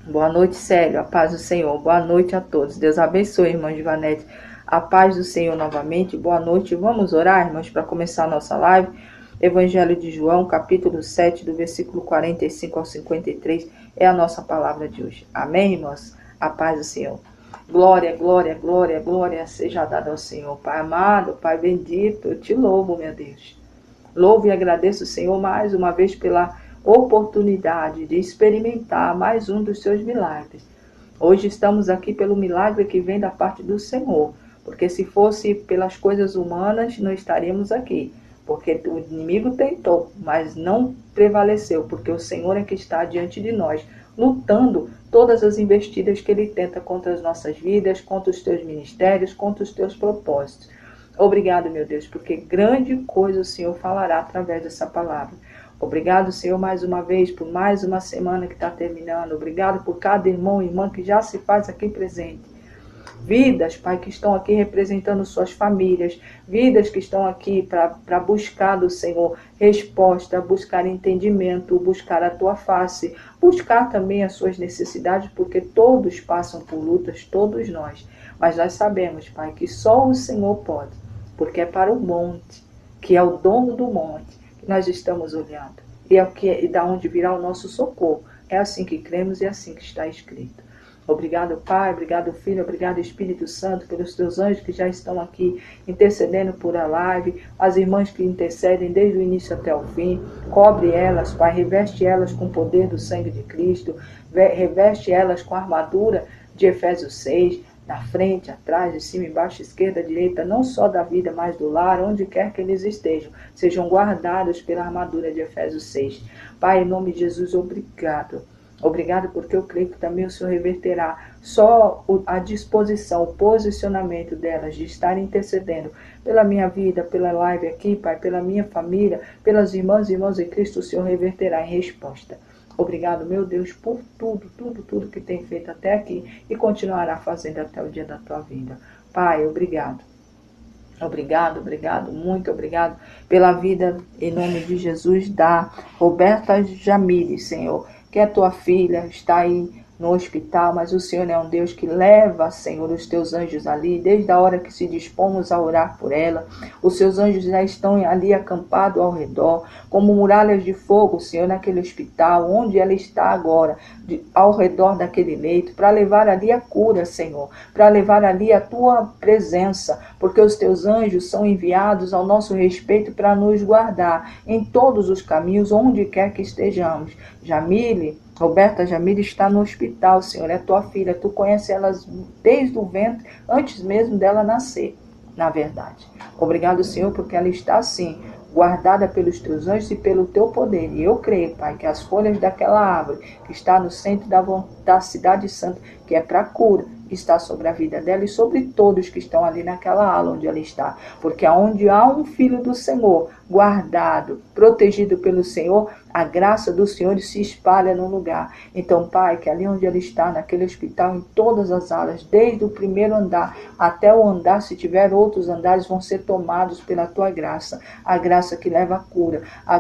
Boa noite, Célio. A paz do Senhor. Boa noite a todos. Deus abençoe, irmã Ivanete. A paz do Senhor novamente. Boa noite. Vamos orar, irmãos, para começar a nossa live. Evangelho de João, capítulo 7, do versículo 45 ao 53, é a nossa palavra de hoje. Amém, irmãos? A paz do Senhor. Glória, glória, glória, glória seja dada ao Senhor. Pai amado, Pai bendito, eu te louvo, meu Deus. Louvo e agradeço, Senhor, mais uma vez pela oportunidade de experimentar mais um dos seus milagres. Hoje estamos aqui pelo milagre que vem da parte do Senhor, porque se fosse pelas coisas humanas, não estaríamos aqui, porque o inimigo tentou, mas não prevaleceu, porque o Senhor é que está diante de nós, lutando todas as investidas que ele tenta contra as nossas vidas, contra os teus ministérios, contra os teus propósitos. Obrigado, meu Deus, porque grande coisa o Senhor falará através dessa palavra. Obrigado, Senhor, mais uma vez, por mais uma semana que está terminando. Obrigado por cada irmão e irmã que já se faz aqui presente. Vidas, Pai, que estão aqui representando suas famílias. Vidas que estão aqui para buscar do Senhor resposta, buscar entendimento, buscar a Tua face, buscar também as suas necessidades, porque todos passam por lutas, todos nós. Mas nós sabemos, Pai, que só o Senhor pode, porque é para o monte, que é o dono do monte, que nós estamos olhando. E da onde virá o nosso socorro. É assim que cremos e é assim que está escrito. Obrigado, Pai, obrigado, Filho, obrigado, Espírito Santo, pelos teus anjos que já estão aqui intercedendo por a live, as irmãs que intercedem desde o início até o fim. Cobre elas, Pai, reveste elas com o poder do sangue de Cristo, reveste elas com a armadura de Efésios 6, na frente, atrás, de cima, embaixo, esquerda, direita, não só da vida, mas do lar, onde quer que eles estejam, sejam guardados pela armadura de Efésios 6. Pai, em nome de Jesus, obrigado. Obrigado porque eu creio que também o Senhor reverterá só a disposição, o posicionamento delas de estar intercedendo pela minha vida, pela live aqui, Pai, pela minha família, pelas irmãs e irmãos em Cristo, o Senhor reverterá em resposta. Obrigado, meu Deus, por tudo que tem feito até aqui e continuará fazendo até o dia da tua vinda. Pai, obrigado. Obrigado, muito obrigado pela vida, em nome de Jesus, da Roberta Jamires, Senhor, que é tua filha, está aí no hospital, mas o Senhor é um Deus que leva, Senhor, os teus anjos ali, desde a hora que se dispomos a orar por ela. Os seus anjos já estão ali acampados ao redor, como muralhas de fogo, Senhor, naquele hospital, onde ela está agora, ao redor daquele leito, para levar ali a cura, Senhor, para levar ali a tua presença, porque os teus anjos são enviados ao nosso respeito para nos guardar em todos os caminhos, onde quer que estejamos. Roberta Jamile está no hospital, Senhor, é tua filha, tu conhece elas desde o ventre, antes mesmo dela nascer, na verdade. Obrigado, Senhor, porque ela está assim, guardada pelos teus anjos e pelo teu poder. E eu creio, Pai, que as folhas daquela árvore que está no centro da cidade santa, que é para cura, está sobre a vida dela e sobre todos que estão ali naquela ala onde ela está. Porque onde há um filho do Senhor, guardado, protegido pelo Senhor, a graça do Senhor se espalha no lugar. Então, Pai, que ali onde ela está, naquele hospital, em todas as alas, desde o primeiro andar até o andar, se tiver outros andares, vão ser tomados pela tua graça. A graça que leva a cura, a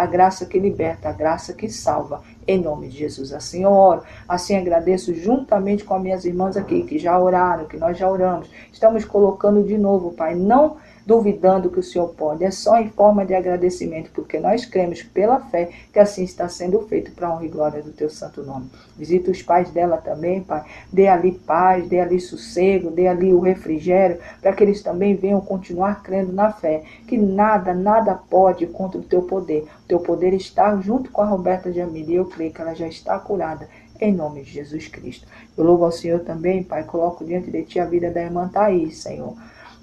graça que liberta, a graça que salva. Em nome de Jesus, assim eu oro, assim agradeço juntamente com as minhas irmãs aqui, que já oraram, que nós já oramos. Estamos colocando de novo, Pai, não duvidando que o Senhor pode, é só em forma de agradecimento, porque nós cremos pela fé que assim está sendo feito para a honra e glória do teu santo nome. Visita os pais dela também, Pai, dê ali paz, dê ali sossego, dê ali o refrigério, para que eles também venham continuar crendo na fé, que nada pode contra o teu poder. O teu poder está junto com a Roberta Jamile, e eu creio que ela já está curada, em nome de Jesus Cristo. Eu louvo ao Senhor também, Pai, coloco diante de ti a vida da irmã Thaís, Senhor.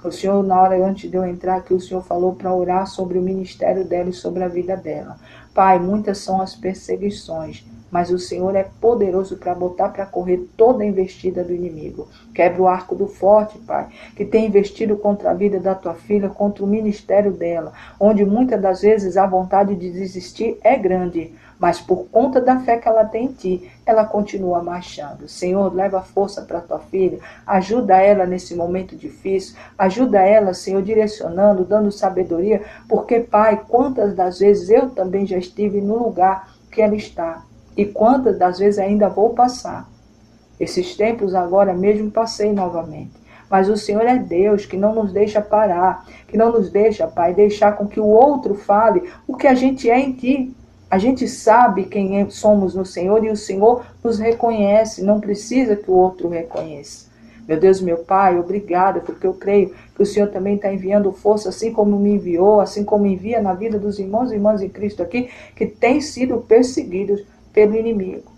O Senhor, na hora antes de eu entrar aqui, o Senhor falou para orar sobre o ministério dela e sobre a vida dela. Pai, muitas são as perseguições, mas o Senhor é poderoso para botar para correr toda a investida do inimigo. Quebra o arco do forte, Pai, que tem investido contra a vida da tua filha, contra o ministério dela, onde muitas das vezes a vontade de desistir é grande, mas por conta da fé que ela tem em ti, ela continua marchando. Senhor, leva força para a tua filha, ajuda ela nesse momento difícil, ajuda ela, Senhor, direcionando, dando sabedoria, porque, Pai, quantas das vezes eu também já estive no lugar que ela está, E quantas das vezes ainda vou passar. Esses tempos agora mesmo passei novamente. Mas o Senhor é Deus que não nos deixa parar, que não nos deixa, Pai, deixar com que o outro fale o que a gente é em Ti. A gente sabe quem somos no Senhor e o Senhor nos reconhece, não precisa que o outro reconheça. Meu Deus, meu Pai, obrigado, porque eu creio que o Senhor também está enviando força, assim como me enviou, assim como envia na vida dos irmãos e irmãs em Cristo aqui, que têm sido perseguidos pelo inimigo.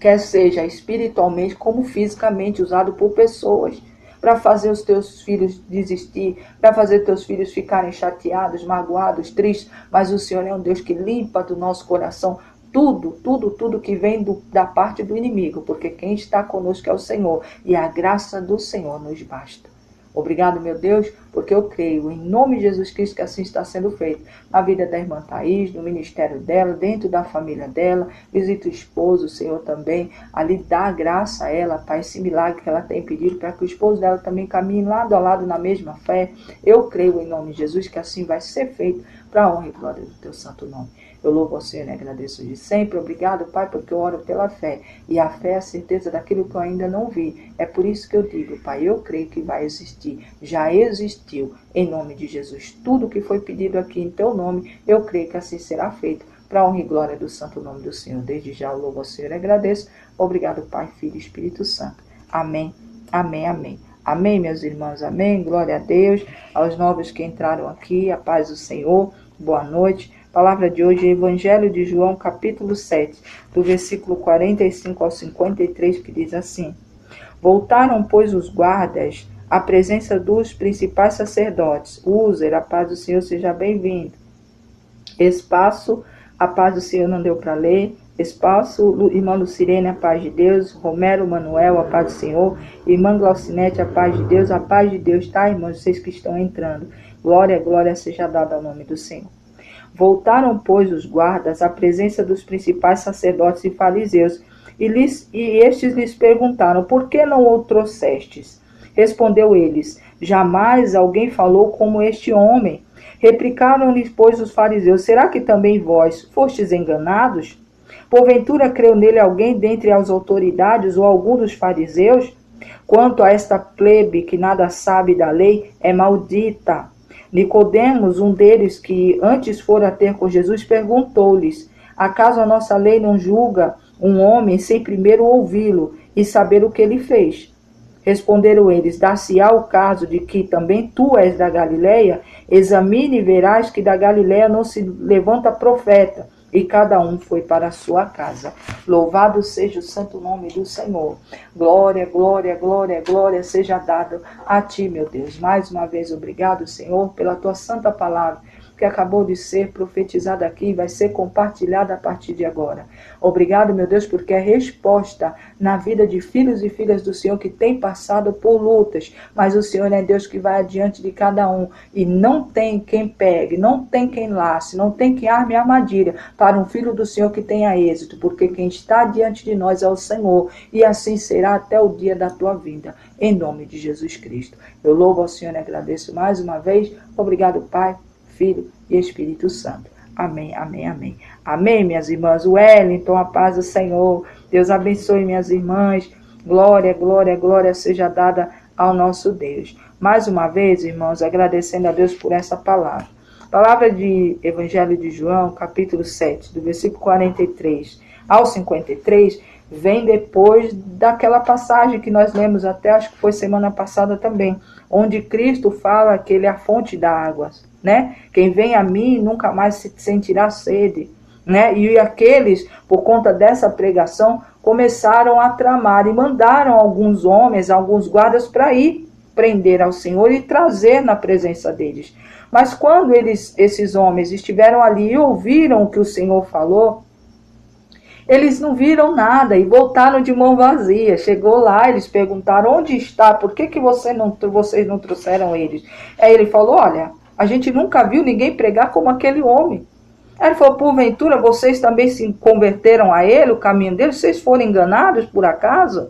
Quer seja espiritualmente como fisicamente, usado por pessoas, para fazer os teus filhos desistir, para fazer teus filhos ficarem chateados, magoados, tristes, mas o Senhor é um Deus que limpa do nosso coração tudo que vem da parte do inimigo, porque quem está conosco é o Senhor, e a graça do Senhor nos basta. Obrigado, meu Deus, porque eu creio em nome de Jesus Cristo que assim está sendo feito na vida da irmã Thaís, no ministério dela, dentro da família dela. Visita o esposo, o Senhor também, ali dá graça a ela, Pai, esse milagre que ela tem pedido para que o esposo dela também caminhe lado a lado na mesma fé. Eu creio em nome de Jesus que assim vai ser feito para a honra e glória do teu santo nome. Eu louvo ao Senhor e agradeço de sempre. Obrigado, Pai, porque eu oro pela fé. E a fé é a certeza daquilo que eu ainda não vi. É por isso que eu digo, Pai, eu creio que vai existir. Já existiu, em nome de Jesus. Tudo que foi pedido aqui em teu nome, eu creio que assim será feito. Para a honra e glória do santo nome do Senhor. Desde já eu louvo ao Senhor e agradeço. Obrigado, Pai, Filho e Espírito Santo. Amém, amém, amém. Amém, meus irmãos, amém. Glória a Deus. Aos novos que entraram aqui, a paz do Senhor. Boa noite. A palavra de hoje é Evangelho de João, capítulo 7, do versículo 45 ao 53, que diz assim: Voltaram, pois, os guardas à presença dos principais sacerdotes. User, a paz do Senhor, seja bem-vindo. Espaço, a paz do Senhor, não deu para ler. Espaço, irmã Lucirene, a paz de Deus. Romero Manuel, a paz do Senhor. Irmã Glaucinete, a paz de Deus. A paz de Deus, tá, irmãos? Vocês que estão entrando. Glória, glória seja dada ao nome do Senhor. Voltaram, pois, os guardas à presença dos principais sacerdotes e fariseus, e estes lhes perguntaram: Por que não o trouxestes? Respondeu eles: Jamais alguém falou como este homem. Replicaram-lhes, pois, os fariseus: Será que também vós fostes enganados? Porventura creu nele alguém dentre as autoridades ou algum dos fariseus? Quanto a esta plebe que nada sabe da lei, é maldita. Nicodemos, um deles que antes fora ter com Jesus, perguntou-lhes: Acaso a nossa lei não julga um homem sem primeiro ouvi-lo e saber o que ele fez? Responderam eles: Dar-se-á o caso de que também tu és da Galileia? Examine e verás que da Galileia não se levanta profeta. E cada um foi para a sua casa. Louvado seja o santo nome do Senhor. Glória, glória, glória, glória seja dada a ti, meu Deus. Mais uma vez, obrigado, Senhor, pela tua santa palavra, que acabou de ser profetizada aqui e vai ser compartilhada a partir de agora. Obrigado, meu Deus, porque é resposta na vida de filhos e filhas do Senhor que têm passado por lutas, mas o Senhor é Deus que vai adiante de cada um, e não tem quem pegue, não tem quem lace, não tem quem arme armadilha para um filho do Senhor que tenha êxito, porque quem está diante de nós é o Senhor, e assim será até o dia da tua vinda, em nome de Jesus Cristo. Eu louvo ao Senhor e agradeço mais uma vez. Obrigado, Pai, Filho e Espírito Santo. Amém, amém, amém. Amém, minhas irmãs. Wellington, a paz do Senhor. Deus abençoe minhas irmãs. Glória, glória, glória seja dada ao nosso Deus. Mais uma vez, irmãos, agradecendo a Deus por essa palavra. Palavra de Evangelho de João, capítulo 7, do versículo 43 ao 53, vem depois daquela passagem que nós lemos até, acho que foi semana passada também, onde Cristo fala que ele é a fonte da água, né? Quem vem a mim nunca mais se sentirá sede, né? E aqueles, por conta dessa pregação, começaram a tramar e mandaram alguns homens, alguns guardas para ir prender ao Senhor e trazer na presença deles. Mas quando esses homens estiveram ali e ouviram o que o Senhor falou, eles não viram nada e voltaram de mão vazia. Chegou lá, eles perguntaram: onde está? Por que vocês não trouxeram eles? Aí ele falou: olha, a gente nunca viu ninguém pregar como aquele homem. Aí ele falou: porventura vocês também se converteram a ele, o caminho dele? Vocês foram enganados por acaso?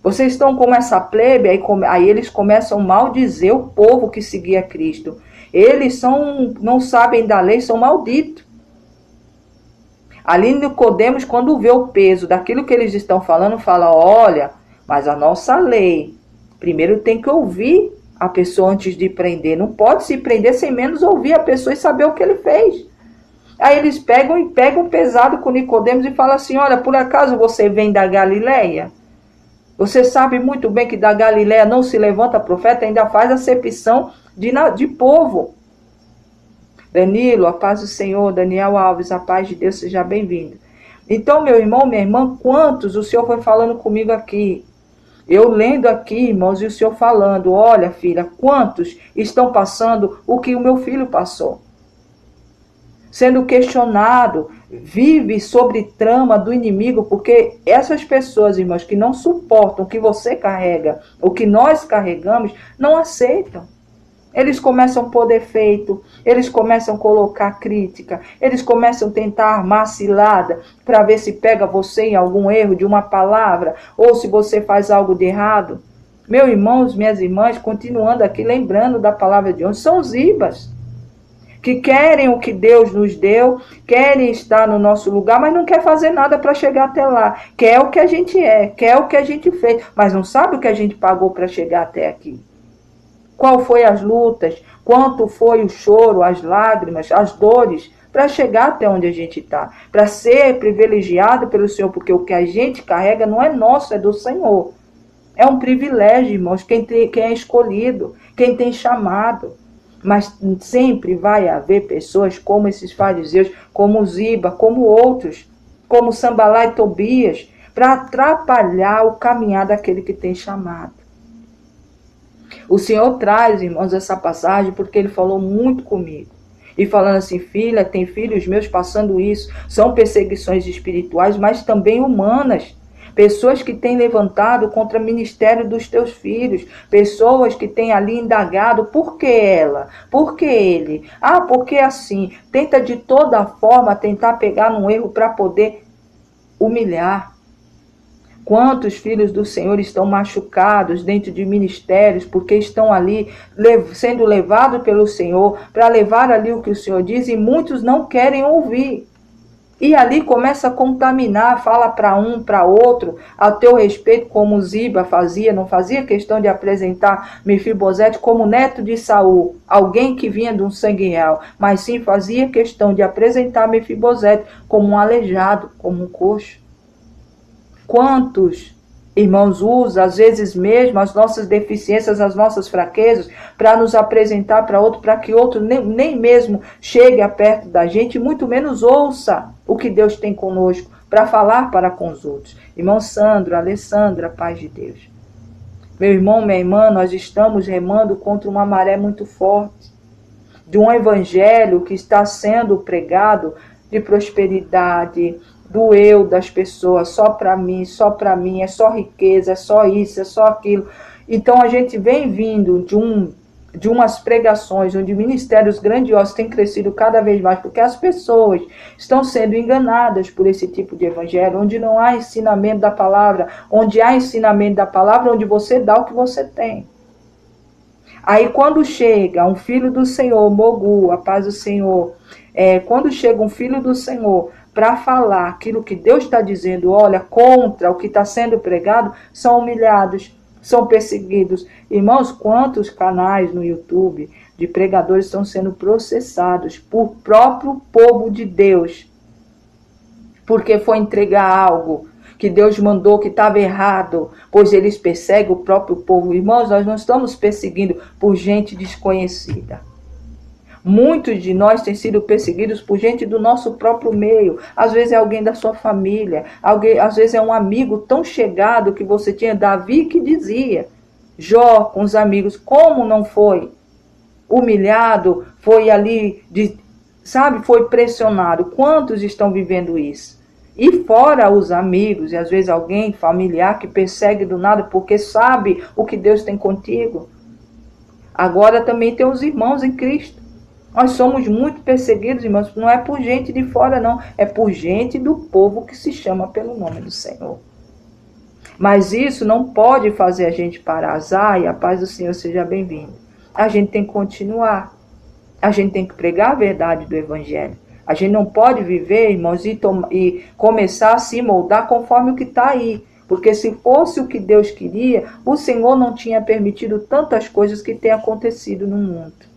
Vocês estão como essa plebe? Aí eles começam a maldizer o povo que seguia Cristo. Eles não sabem da lei, são malditos. Ali Nicodemos, quando vê o peso daquilo que eles estão falando, fala, olha, mas a nossa lei, primeiro tem que ouvir a pessoa antes de prender. Não pode se prender sem menos ouvir a pessoa e saber o que ele fez. Aí eles pegam pesado com Nicodemos e falam assim, olha, por acaso você vem da Galileia? Você sabe muito bem que da Galileia não se levanta profeta, ainda faz acepção de povo. Danilo, a paz do Senhor. Daniel Alves, a paz de Deus, seja bem-vindo. Então, meu irmão, minha irmã, quantos o Senhor foi falando comigo aqui? Eu lendo aqui, irmãos, e o Senhor falando, olha, filha, quantos estão passando o que o meu filho passou? Sendo questionado, vive sobre trama do inimigo, porque essas pessoas, irmãos, que não suportam o que você carrega, o que nós carregamos, não aceitam. Eles começam a pôr defeito, eles começam a colocar crítica, eles começam a tentar armar cilada para ver se pega você em algum erro de uma palavra ou se você faz algo de errado. Meus irmãos, minhas irmãs, continuando aqui, lembrando da palavra de hoje, são os ibas que querem o que Deus nos deu, querem estar no nosso lugar, mas não quer fazer nada para chegar até lá. Quer o que a gente quer o que a gente fez, mas não sabe o que a gente pagou para chegar até aqui. Qual foi as lutas, quanto foi o choro, as lágrimas, as dores, para chegar até onde a gente está. Para ser privilegiado pelo Senhor, porque o que a gente carrega não é nosso, é do Senhor. É um privilégio, irmãos, quem é escolhido, quem tem chamado. Mas sempre vai haver pessoas como esses fariseus, como Ziba, como outros, como Sambalá e Tobias, para atrapalhar o caminhar daquele que tem chamado. O Senhor traz, irmãos, essa passagem porque Ele falou muito comigo. E falando assim, filha, tem filhos meus passando isso. São perseguições espirituais, mas também humanas. Pessoas que têm levantado contra o ministério dos teus filhos. Pessoas que têm ali indagado, por que ela? Por que ele? Ah, porque assim? Tenta de toda forma tentar pegar num erro para poder humilhar. Quantos filhos do Senhor estão machucados dentro de ministérios porque estão ali sendo levados pelo Senhor para levar ali o que o Senhor diz e muitos não querem ouvir. E ali começa a contaminar, fala para um, para outro, a teu respeito, como Ziba fazia, não fazia questão de apresentar Mefibosete como neto de Saul, alguém que vinha de um sangue real, mas sim fazia questão de apresentar Mefibosete como um aleijado, como um coxo. Quantos irmãos usam, às vezes mesmo, as nossas deficiências, as nossas fraquezas, para nos apresentar para outro, para que outro nem mesmo chegue a perto da gente, muito menos ouça o que Deus tem conosco, para falar para com os outros. Irmão Sandro, Alessandra, paz de Deus. Meu irmão, minha irmã, nós estamos remando contra uma maré muito forte, de um evangelho que está sendo pregado de prosperidade, do eu das pessoas, só para mim, é só riqueza, é só isso, é só aquilo. Então a gente vem vindo de umas pregações onde ministérios grandiosos têm crescido cada vez mais, porque as pessoas estão sendo enganadas por esse tipo de evangelho, onde não há ensinamento da palavra, onde há ensinamento da palavra, onde você dá o que você tem. Aí quando chega um filho do Senhor, Mogu, a paz do Senhor, quando chega um filho do Senhor para falar aquilo que Deus está dizendo, olha, contra o que está sendo pregado, são humilhados, são perseguidos. Irmãos, quantos canais no YouTube de pregadores estão sendo processados por próprio povo de Deus, porque foi entregar algo que Deus mandou que estava errado, pois eles perseguem o próprio povo. Irmãos, nós não estamos perseguindo por gente desconhecida. Muitos de nós têm sido perseguidos por gente do nosso próprio meio. Às vezes é alguém da sua família, às vezes é um amigo tão chegado que você tinha. Davi que dizia, Jó com os amigos, como não foi humilhado, foi ali, foi pressionado. Quantos estão vivendo isso? E fora os amigos, e às vezes alguém familiar que persegue do nada porque sabe o que Deus tem contigo. Agora também tem os irmãos em Cristo. Nós somos muito perseguidos, irmãos, não é por gente de fora, não. É por gente do povo que se chama pelo nome do Senhor. Mas isso não pode fazer a gente parar. E a paz do Senhor seja bem-vinda. A gente tem que continuar. A gente tem que pregar a verdade do Evangelho. A gente não pode viver, irmãos, e começar a se moldar conforme o que está aí. Porque se fosse o que Deus queria, o Senhor não tinha permitido tantas coisas que têm acontecido no mundo.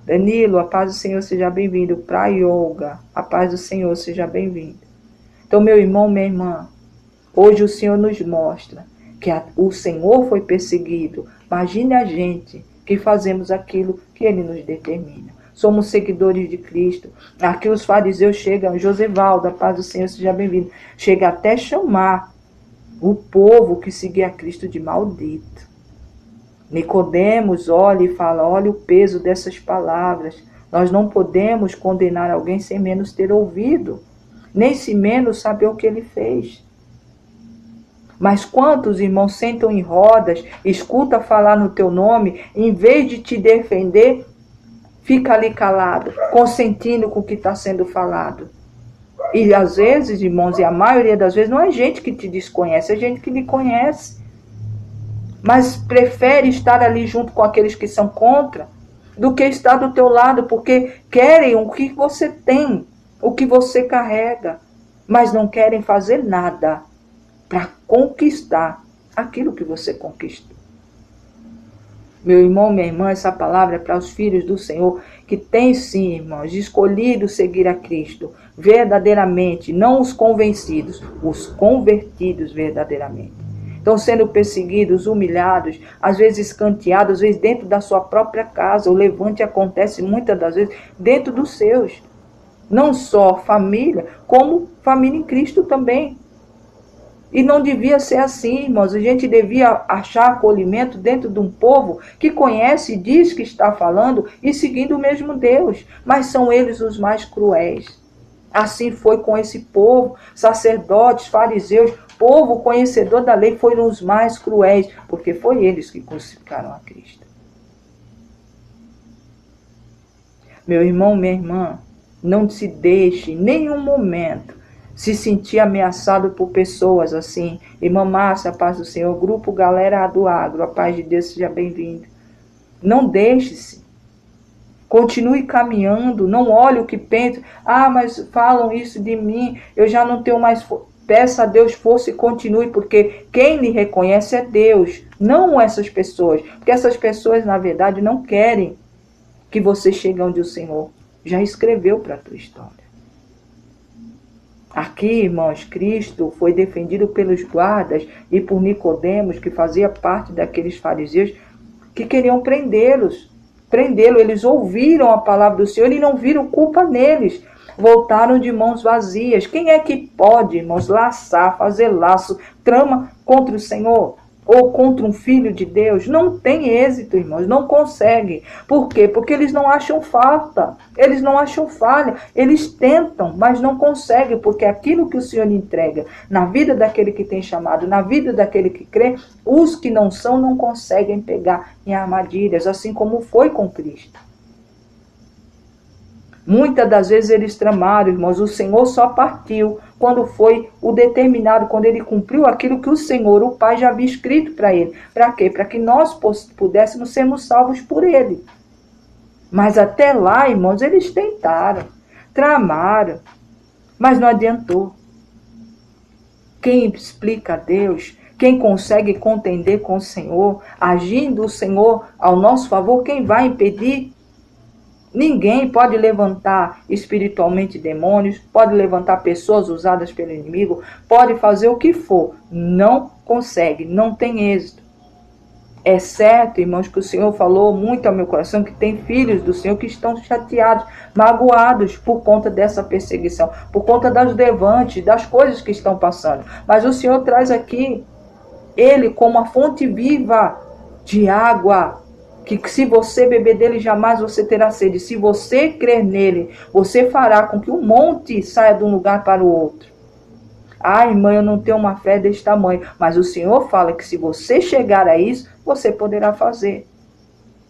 Danilo, a paz do Senhor seja bem-vindo. Para Yoga, a paz do Senhor seja bem-vindo. Então, meu irmão, minha irmã, hoje o Senhor nos mostra que o Senhor foi perseguido. Imagine a gente que fazemos aquilo que Ele nos determina. Somos seguidores de Cristo. Aqui os fariseus chegam, Josevaldo, a paz do Senhor seja bem-vindo, chega até chamar o povo que seguia Cristo de maldito. Nicodemos olha e fala, olha o peso dessas palavras. Nós não podemos condenar alguém sem menos ter ouvido, nem sem menos saber o que ele fez. Mas quantos irmãos sentam em rodas, escuta falar no teu nome, em vez de te defender, fica ali calado, consentindo com o que está sendo falado. E às vezes, irmãos, e a maioria das vezes, não é gente que te desconhece, é gente que lhe conhece. Mas prefere estar ali junto com aqueles que são contra, do que estar do teu lado, porque querem o que você tem, o que você carrega, mas não querem fazer nada para conquistar aquilo que você conquistou. Meu irmão, minha irmã, essa palavra é para os filhos do Senhor que têm sim, irmãos, escolhido seguir a Cristo verdadeiramente, não os convencidos, os convertidos verdadeiramente. Estão sendo perseguidos, humilhados, às vezes escanteados, às vezes dentro da sua própria casa. O levante acontece muitas das vezes dentro dos seus. Não só família, como família em Cristo também. E não devia ser assim, irmãos. A gente devia achar acolhimento dentro de um povo que conhece e diz que está falando e seguindo o mesmo Deus. Mas são eles os mais cruéis. Assim foi com esse povo, sacerdotes, fariseus, povo conhecedor da lei, foram os mais cruéis, porque foi eles que crucificaram a Cristo. Meu irmão, minha irmã, não se deixe em nenhum momento se sentir ameaçado por pessoas assim. Irmã Márcia, a paz do Senhor, grupo Galera do Agro, a paz de Deus seja bem-vindo. Não deixe-se. Continue caminhando, não olhe o que pensa. Ah, mas falam isso de mim, eu já não tenho mais força. Peça a Deus força e continue, porque quem lhe reconhece é Deus, não essas pessoas. Porque essas pessoas, na verdade, não querem que você chegue onde o Senhor já escreveu para a tua história. Aqui, irmãos, Cristo foi defendido pelos guardas e por Nicodemos, que fazia parte daqueles fariseus que queriam prendê-lo. Eles ouviram a palavra do Senhor e não viram culpa neles. Voltaram de mãos vazias. Quem é que pode, irmãos, laçar, fazer laço, trama contra o Senhor? Ou contra um filho de Deus? Não tem êxito, irmãos, não consegue. Por quê? Porque eles não acham falta, eles não acham falha. Eles tentam, mas não conseguem, porque aquilo que o Senhor entrega na vida daquele que tem chamado, na vida daquele que crê, os que não são não conseguem pegar em armadilhas, assim como foi com Cristo. Muitas das vezes eles tramaram, irmãos, o Senhor só partiu quando foi o determinado, quando ele cumpriu aquilo que o Senhor, o Pai, já havia escrito para ele. Para quê? Para que nós pudéssemos sermos salvos por ele. Mas até lá, irmãos, eles tentaram, tramaram, mas não adiantou. Quem explica a Deus, quem consegue contender com o Senhor, agindo o Senhor ao nosso favor, quem vai impedir? Ninguém pode levantar espiritualmente demônios, pode levantar pessoas usadas pelo inimigo, pode fazer o que for. Não consegue, não tem êxito. É certo, irmãos, que o Senhor falou muito ao meu coração que tem filhos do Senhor que estão chateados, magoados por conta dessa perseguição, por conta das levantes, das coisas que estão passando. Mas o Senhor traz aqui Ele como a fonte viva de água, que se você beber dele, jamais você terá sede. Se você crer nele, você fará com que um monte saia de um lugar para o outro. Ah, irmã, eu não tenho uma fé desse tamanho. Mas o Senhor fala que se você chegar a isso, você poderá fazer.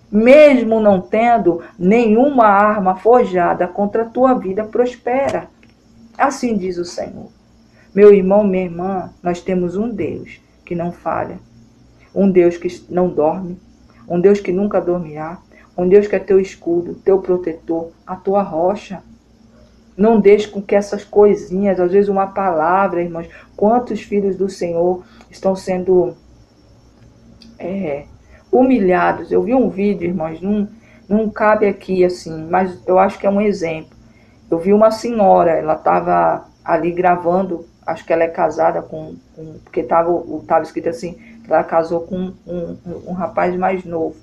Mesmo não tendo nenhuma arma forjada contra a tua vida, prospera. Assim diz o Senhor. Meu irmão, minha irmã, nós temos um Deus que não falha. Um Deus que não dorme. Um Deus que nunca dormirá, um Deus que é teu escudo, teu protetor, a tua rocha. Não deixe com que essas coisinhas, às vezes uma palavra, irmãos, quantos filhos do Senhor estão sendo humilhados. Eu vi um vídeo, irmãos, não cabe aqui assim, mas eu acho que é um exemplo. Eu vi uma senhora, ela estava ali gravando, acho que ela é casada porque estava escrito assim, que ela casou com um rapaz mais novo.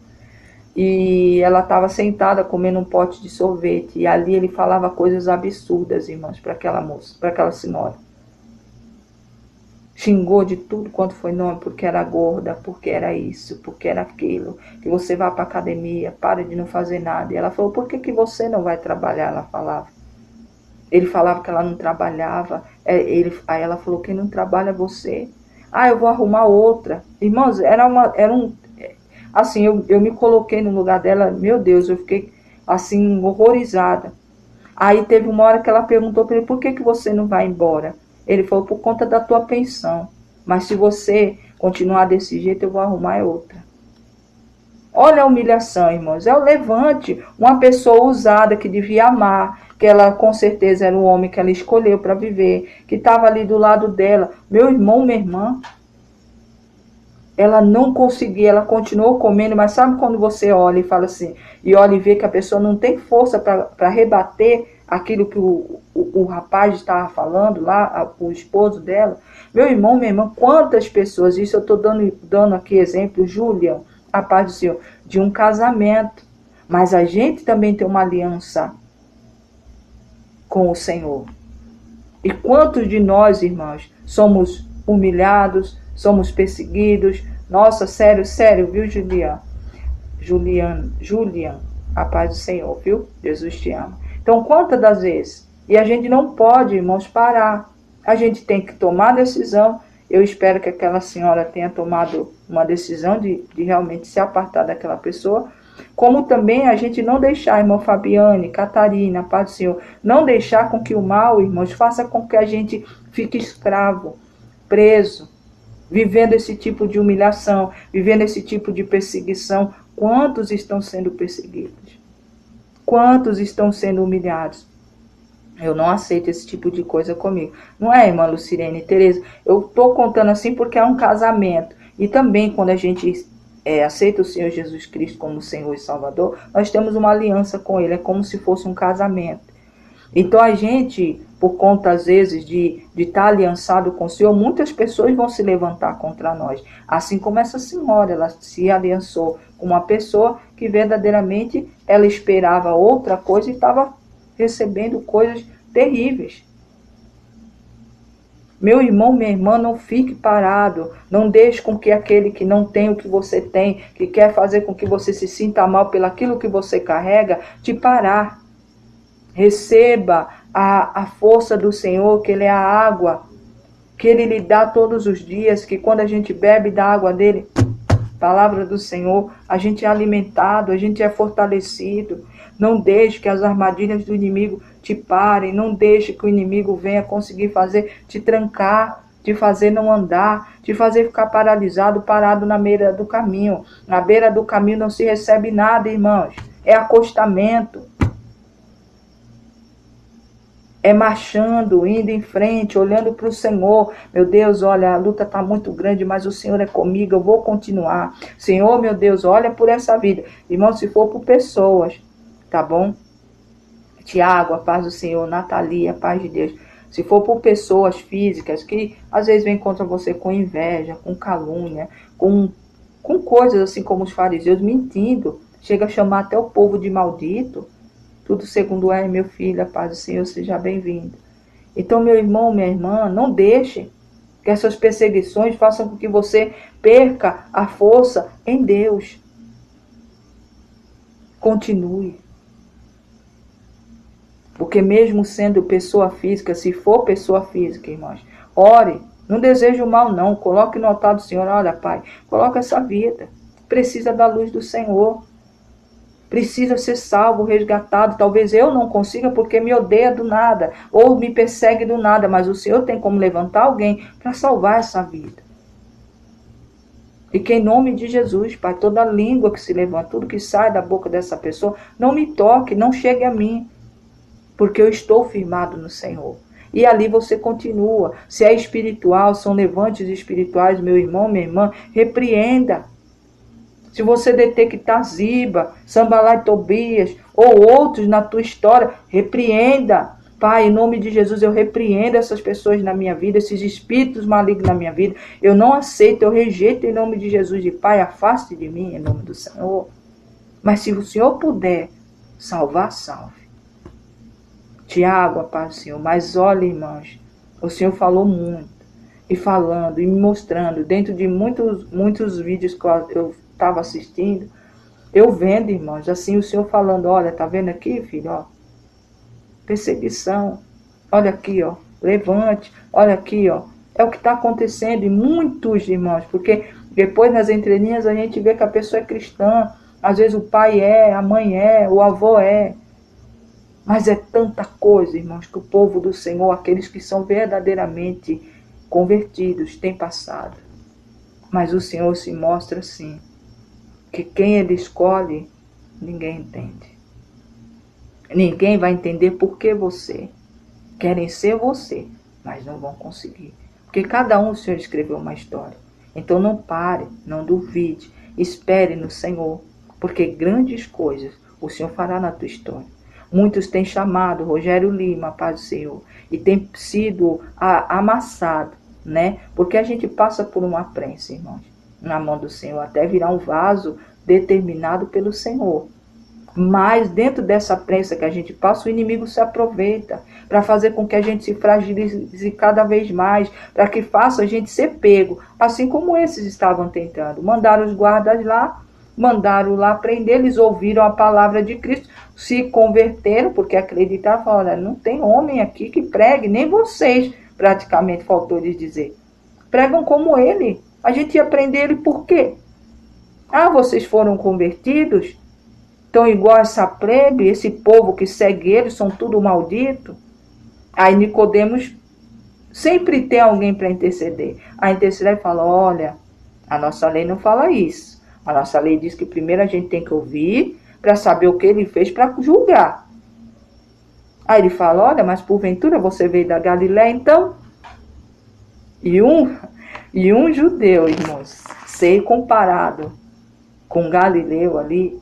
E ela estava sentada comendo um pote de sorvete, e ali ele falava coisas absurdas, irmãos, para aquela moça, para aquela senhora. Xingou de tudo quanto foi nome, porque era gorda, porque era isso, porque era aquilo, que você vá para a academia, para de não fazer nada. E ela falou, por que você não vai trabalhar? Ela falava. Ele falava que ela não trabalhava, aí ela falou, quem não trabalha é você. Ah, eu vou arrumar outra. Irmãos, assim, eu me coloquei no lugar dela, meu Deus, eu fiquei assim, horrorizada. Aí teve uma hora que ela perguntou para ele, por que você não vai embora? Ele falou, por conta da tua pensão. Mas se você continuar desse jeito, eu vou arrumar outra. Olha a humilhação, irmãos. É o levante. Uma pessoa usada que devia amar, que ela com certeza era o homem que ela escolheu para viver, que estava ali do lado dela. Meu irmão, minha irmã, ela não conseguia, ela continuou comendo, mas sabe quando você olha e fala assim, e olha e vê que a pessoa não tem força para rebater aquilo que o rapaz estava falando lá, o esposo dela? Meu irmão, minha irmã, quantas pessoas, isso eu estou dando aqui exemplo, Julian, a paz do Senhor, de um casamento, mas a gente também tem uma aliança com o Senhor. E quantos de nós, irmãos, somos humilhados, somos perseguidos? Nossa, sério, viu, Julian, a paz do Senhor, viu? Jesus te ama. Então, quantas das vezes? E a gente não pode, irmãos, parar. A gente tem que tomar decisão. Eu espero que aquela senhora tenha tomado uma decisão de realmente se apartar daquela pessoa. Como também a gente não deixar, irmão Fabiane, Catarina, paz do Senhor, não deixar com que o mal, irmãos, faça com que a gente fique escravo, preso, vivendo esse tipo de humilhação, vivendo esse tipo de perseguição. Quantos estão sendo perseguidos? Quantos estão sendo humilhados? Eu não aceito esse tipo de coisa comigo. Não é, irmã Lucirene, Tereza? Eu estou contando assim porque é um casamento. E também quando a gente aceita o Senhor Jesus Cristo como Senhor e Salvador, nós temos uma aliança com Ele. É como se fosse um casamento. Então a gente, por conta às vezes de estar aliançado com o Senhor, muitas pessoas vão se levantar contra nós. Assim como essa senhora, ela se aliançou com uma pessoa que verdadeiramente ela esperava outra coisa e estava recebendo coisas terríveis. Meu irmão, minha irmã, não fique parado. Não deixe com que aquele que não tem o que você tem, que quer fazer com que você se sinta mal pelaquilo que você carrega, te parar. Receba a força do Senhor, que Ele é a água, que Ele lhe dá todos os dias, que quando a gente bebe da água dele, palavra do Senhor, a gente é alimentado, a gente é fortalecido. Não deixe que as armadilhas do inimigo te parem, não deixe que o inimigo venha conseguir te trancar, te fazer não andar, te fazer ficar paralisado, parado na beira do caminho. Na beira do caminho não se recebe nada, irmãos. É acostamento. É marchando, indo em frente, olhando para o Senhor. Meu Deus, olha, a luta está muito grande, mas o Senhor é comigo, eu vou continuar. Senhor, meu Deus, olha por essa vida. Irmão, se for por pessoas, tá bom? Tiago, a paz do Senhor, Natalia, a paz de Deus. Se for por pessoas físicas que às vezes vêm contra você com inveja, com calúnia, com coisas assim como os fariseus, mentindo, chega a chamar até o povo de maldito. Tudo segundo é, meu filho, a paz do Senhor, seja bem-vindo. Então, meu irmão, minha irmã, não deixe que essas perseguições façam com que você perca a força em Deus. Continue. Porque mesmo sendo pessoa física, se for pessoa física, irmãos, ore. Não deseje o mal, não. Coloque no altar do Senhor, olha, Pai, coloca essa vida. Precisa da luz do Senhor. Precisa ser salvo, resgatado. Talvez eu não consiga porque me odeia do nada, ou me persegue do nada, mas o Senhor tem como levantar alguém para salvar essa vida. E que em nome de Jesus, Pai, toda língua que se levanta, tudo que sai da boca dessa pessoa, não me toque, não chegue a mim. porque eu estou firmado no Senhor. E ali você continua. Se é espiritual, são levantes espirituais, meu irmão, minha irmã, repreenda. Se você detectar Ziba, Sambalai, Tobias ou outros na tua história, repreenda. Pai, em nome de Jesus, eu repreendo essas pessoas na minha vida, esses espíritos malignos na minha vida. Eu não aceito, eu rejeito em nome de Jesus. E Pai, afaste de mim em nome do Senhor. Mas se o Senhor puder salvar, salve. Tiago, a paz do Senhor. Mas olha, irmãos, o Senhor falou muito. E falando, e me mostrando, dentro de muitos vídeos que eu estava assistindo, eu vendo, irmãos, assim o Senhor falando, olha, tá vendo aqui, filho, ó, perseguição, olha aqui, ó, levante, olha aqui, ó, é o que está acontecendo em muitos, irmãos, porque depois nas entrelinhas a gente vê que a pessoa é cristã, às vezes o pai é, a mãe é, o avô é, mas é tanta coisa, irmãos, que o povo do Senhor, aqueles que são verdadeiramente convertidos, têm passado. Mas o Senhor se mostra assim, que quem Ele escolhe, ninguém entende. Ninguém vai entender por que você. Querem ser você, mas não vão conseguir. Porque cada um o Senhor escreveu uma história. Então não pare, não duvide, espere no Senhor, porque grandes coisas o Senhor fará na tua história. Muitos têm chamado Rogério Lima, paz do Senhor, e tem sido amassado, né? Porque a gente passa por uma prensa, irmãos, na mão do Senhor, até virar um vaso determinado pelo Senhor. Mas dentro dessa prensa que a gente passa, o inimigo se aproveita para fazer com que a gente se fragilize cada vez mais, para que faça a gente ser pego, assim como esses estavam tentando. Mandaram os guardas lá, mandaram lá prender, eles ouviram a palavra de Cristo, se converteram, porque acreditaram, falaram, olha, não tem homem aqui que pregue, nem vocês, praticamente faltou lhes dizer. Pregam como ele. A gente ia prender ele por quê? Ah, vocês foram convertidos? Então, igual essa plebe, esse povo que segue eles, são tudo maldito. Aí Nicodemos sempre tem alguém para interceder. A interceder e fala, olha, a nossa lei não fala isso. A nossa lei diz que primeiro a gente tem que ouvir para saber o que ele fez para julgar. Aí ele fala, olha, mas porventura você veio da Galiléia, então? E um judeu, irmãos, ser comparado com Galileu ali,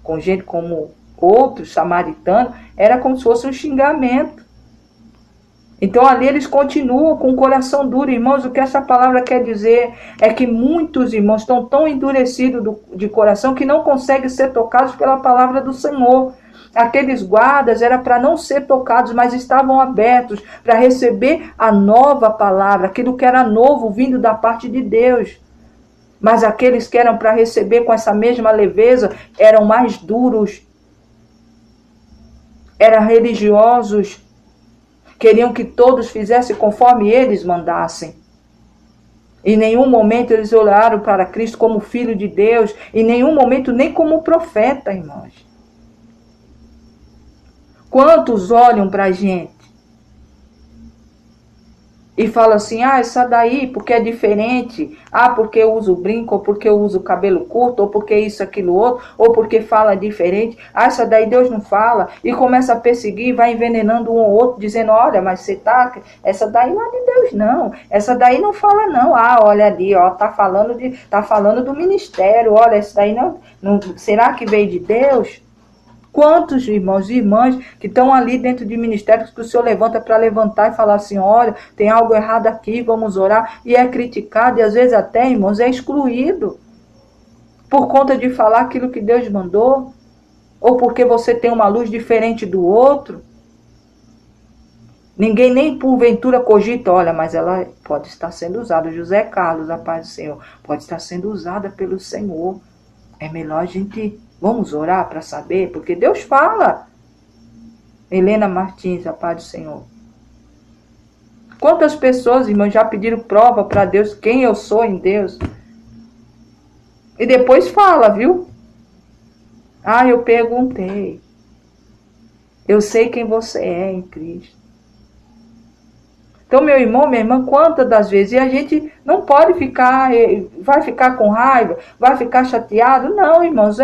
com gente como outros samaritanos, era como se fosse um xingamento. Então ali eles continuam com o coração duro, irmãos. O que essa palavra quer dizer é que muitos irmãos estão tão endurecidos de coração que não conseguem ser tocados pela palavra do Senhor. Aqueles guardas era para não ser tocados, mas estavam abertos para receber a nova palavra, aquilo que era novo vindo da parte de Deus. Mas aqueles que eram para receber com essa mesma leveza eram mais duros, eram religiosos, queriam que todos fizessem conforme eles mandassem. Em nenhum momento eles olharam para Cristo como Filho de Deus, em nenhum momento nem como profeta, irmãos. Quantos olham para a gente e falam assim, ah, essa daí porque é diferente, ah, porque eu uso brinco, ou porque eu uso cabelo curto, ou porque isso, aquilo, outro, ou porque fala diferente, ah, essa daí Deus não fala, e começa a perseguir, vai envenenando um ou outro, dizendo, olha, mas você tá, essa daí não é de Deus não, essa daí não fala não, ah, olha ali, ó, tá falando do ministério, olha, essa daí não, será que veio de Deus? Quantos irmãos e irmãs que estão ali dentro de ministérios que o Senhor levanta para levantar e falar assim, olha, tem algo errado aqui, vamos orar, e é criticado, e às vezes até, irmãos, é excluído por conta de falar aquilo que Deus mandou, ou porque você tem uma luz diferente do outro. Ninguém nem porventura cogita, olha, mas ela pode estar sendo usada, José Carlos, a paz do Senhor, pode estar sendo usada pelo Senhor. É melhor a gente... Vamos orar para saber, porque Deus fala. Helena Martins, a paz do Senhor. Quantas pessoas, irmãos, já pediram prova para Deus quem eu sou em Deus? E depois fala, viu? Ah, eu perguntei. Eu sei quem você é em Cristo. Então, meu irmão, minha irmã, quantas das vezes? E a gente não pode ficar, vai ficar com raiva, vai ficar chateado. Não, irmãos,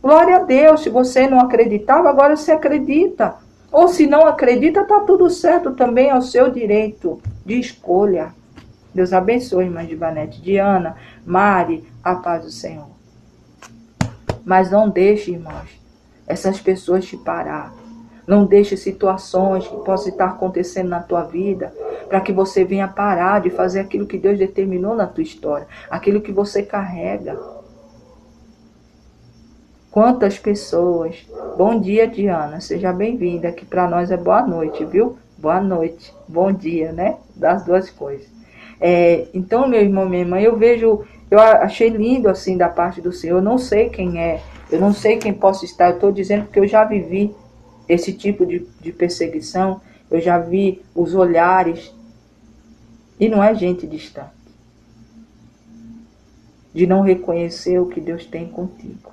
glória a Deus, se você não acreditava, agora você acredita. Ou se não acredita, está tudo certo também, é o seu direito de escolha. Deus abençoe, irmã Givanete, Diana, Mari, a paz do Senhor. Mas não deixe, irmãos, essas pessoas te parar. Não deixe situações que possam estar acontecendo na tua vida para que você venha parar de fazer aquilo que Deus determinou na tua história, aquilo que você carrega. Quantas pessoas... Bom dia, Diana, seja bem-vinda, que para nós é boa noite, viu? Boa noite, bom dia, né? Das duas coisas. Então, meu irmão, minha irmã, eu achei lindo assim da parte do Senhor. Eu não sei quem é, eu não sei quem possa estar. Eu estou dizendo porque eu já vivi esse tipo de perseguição, eu já vi os olhares, e não é gente distante, de não reconhecer o que Deus tem contigo.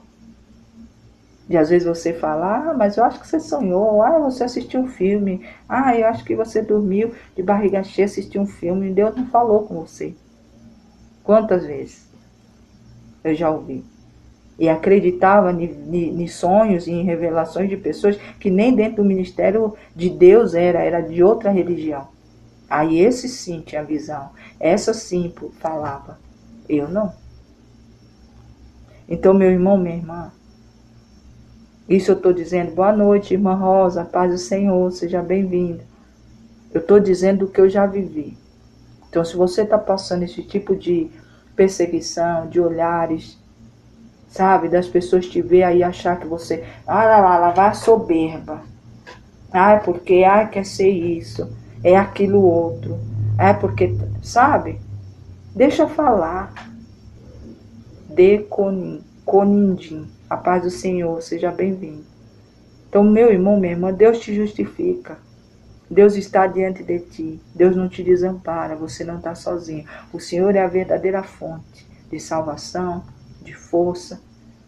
De às vezes você falar, mas eu acho que você sonhou, você assistiu um filme, eu acho que você dormiu de barriga cheia, assistiu um filme, e Deus não falou com você. Quantas vezes eu já ouvi? E acreditava em sonhos e em revelações de pessoas que nem dentro do ministério de Deus era de outra religião. Aí esse sim tinha visão, essa sim falava, eu não. Então, meu irmão, minha irmã, isso eu estou dizendo, boa noite, irmã Rosa, paz do Senhor, seja bem-vinda. Eu estou dizendo o que eu já vivi. Então, se você está passando esse tipo de perseguição, de olhares, sabe, das pessoas te ver aí achar que você, lá vai a soberba. Porque, quer ser isso, é aquilo outro. Porque, sabe, deixa eu falar. Conindim, a paz do Senhor, seja bem-vindo. Então, meu irmão, minha irmã, Deus te justifica. Deus está diante de ti. Deus não te desampara, você não está sozinho. O Senhor é a verdadeira fonte de salvação, de força,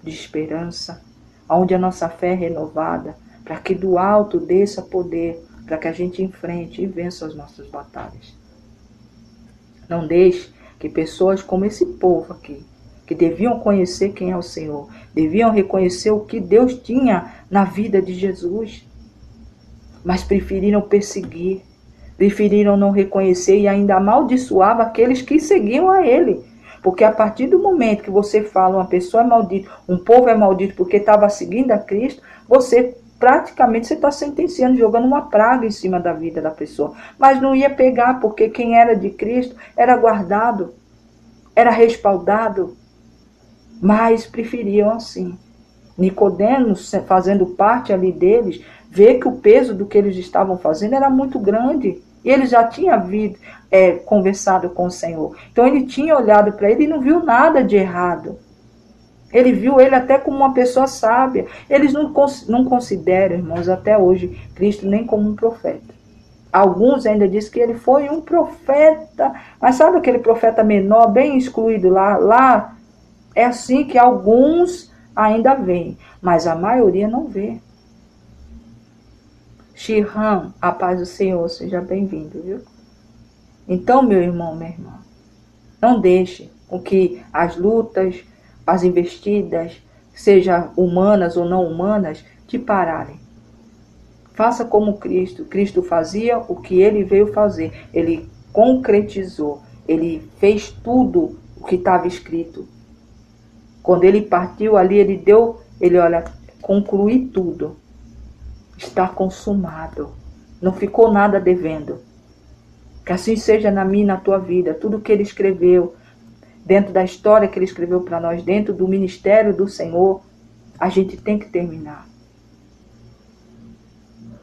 de esperança, onde a nossa fé é renovada, para que do alto desça poder, para que a gente enfrente e vença as nossas batalhas. Não deixe que pessoas como esse povo aqui, que deviam conhecer quem é o Senhor, deviam reconhecer o que Deus tinha na vida de Jesus, mas preferiram perseguir, preferiram não reconhecer e ainda amaldiçoava aqueles que seguiam a Ele. Porque a partir do momento que você fala uma pessoa é maldita, um povo é maldito porque estava seguindo a Cristo, você praticamente está sentenciando, jogando uma praga em cima da vida da pessoa. Mas não ia pegar, porque quem era de Cristo era guardado, era respaldado. Mas preferiam assim. Nicodemos, fazendo parte ali deles, vê que o peso do que eles estavam fazendo era muito grande. E ele já tinha conversado com o Senhor. Então ele tinha olhado para ele e não viu nada de errado. Ele viu ele até como uma pessoa sábia. Eles não consideram, irmãos, até hoje, Cristo nem como um profeta. Alguns ainda dizem que ele foi um profeta. Mas sabe aquele profeta menor, bem excluído lá? É assim que alguns ainda veem, mas a maioria não vê. Shirhan, a paz do Senhor, seja bem-vindo, viu? Então, meu irmão, minha irmã, não deixe com que as lutas, as investidas, sejam humanas ou não humanas, te pararem. Faça como Cristo. Cristo fazia o que ele veio fazer. Ele concretizou. Ele fez tudo o que estava escrito. Quando ele partiu ali, ele concluí tudo. Está consumado. Não ficou nada devendo. Que assim seja na minha e na tua vida. Tudo que ele escreveu, dentro da história que ele escreveu para nós, dentro do ministério do Senhor, a gente tem que terminar.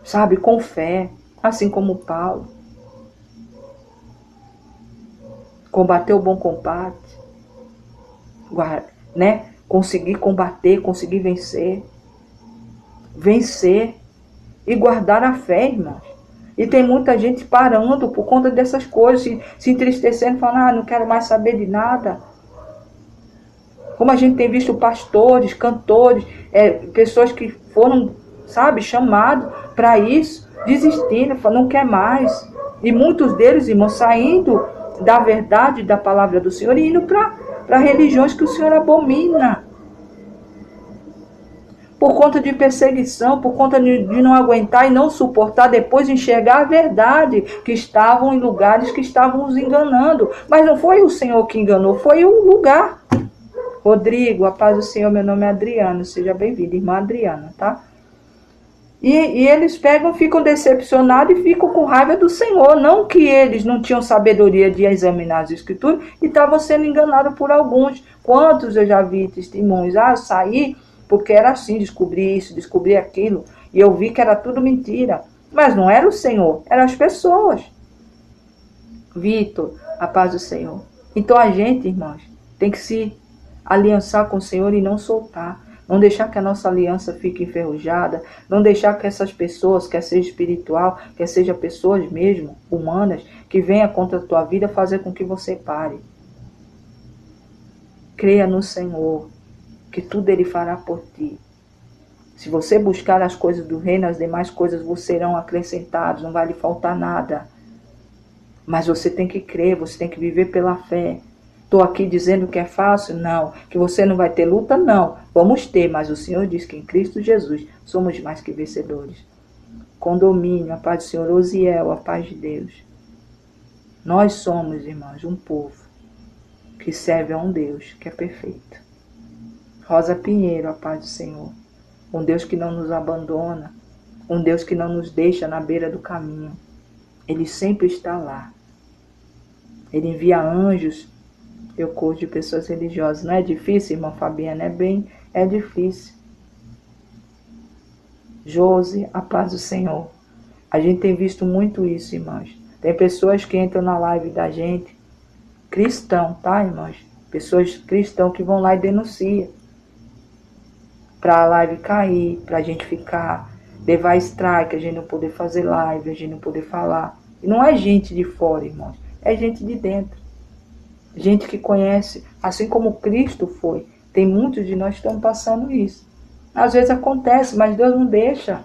Sabe, com fé, assim como Paulo. Combater o bom combate. Conseguir combater, conseguir vencer. Vencer e guardar a fé, irmãos. E tem muita gente parando por conta dessas coisas, se entristecendo, falando, não quero mais saber de nada. Como a gente tem visto pastores, cantores, pessoas que foram, chamados para isso, desistindo, não quer mais. E muitos deles, irmãos, saindo da verdade da palavra do Senhor e indo para religiões que o Senhor abomina. por conta de perseguição, por conta de não aguentar e não suportar depois enxergar a verdade, que estavam em lugares que estavam os enganando. Mas não foi o Senhor que enganou, foi o lugar. Rodrigo, a paz do Senhor, meu nome é Adriana, seja bem-vindo, irmã Adriana, tá? E eles pegam, ficam decepcionados e ficam com raiva do Senhor. Não que eles não tinham sabedoria de examinar as Escrituras e estavam sendo enganados por alguns. Quantos eu já vi testemunhos? Eu saí porque era assim, descobri isso, descobri aquilo. E eu vi que era tudo mentira. Mas não era o Senhor, eram as pessoas. Vitor, a paz do Senhor. Então a gente, irmãos, tem que se aliançar com o Senhor e não soltar. Não deixar que a nossa aliança fique enferrujada. Não deixar que essas pessoas, quer seja espiritual, quer seja pessoas mesmo, humanas, que venham contra a tua vida fazer com que você pare. Creia no Senhor, que tudo Ele fará por ti. Se você buscar as coisas do reino, as demais coisas vos serão acrescentadas, não vai lhe faltar nada. Mas você tem que crer, você tem que viver pela fé. Estou aqui dizendo que é fácil? Não. Que você não vai ter luta? Não. Vamos ter, mas o Senhor diz que em Cristo Jesus somos mais que vencedores. Condomínio, a paz do Senhor, Osiel, a paz de Deus. Nós somos, irmãos, um povo que serve a um Deus que é perfeito. Rosa Pinheiro, a paz do Senhor. Um Deus que não nos abandona, um Deus que não nos deixa na beira do caminho. Ele sempre está lá. Ele envia anjos. Eu curto de pessoas religiosas. Não é difícil, irmã Fabiana? É difícil. Josi, a paz do Senhor. A gente tem visto muito isso, irmãos. Tem pessoas que entram na live da gente, cristão, tá, irmãos? Pessoas cristãos que vão lá e denunciam. Para a live cair, para a gente ficar, levar strike, a gente não poder fazer live, a gente não poder falar. E não é gente de fora, irmãos. É gente de dentro. Gente que conhece, assim como Cristo foi. Tem muitos de nós que estão passando isso. Às vezes acontece, mas Deus não deixa.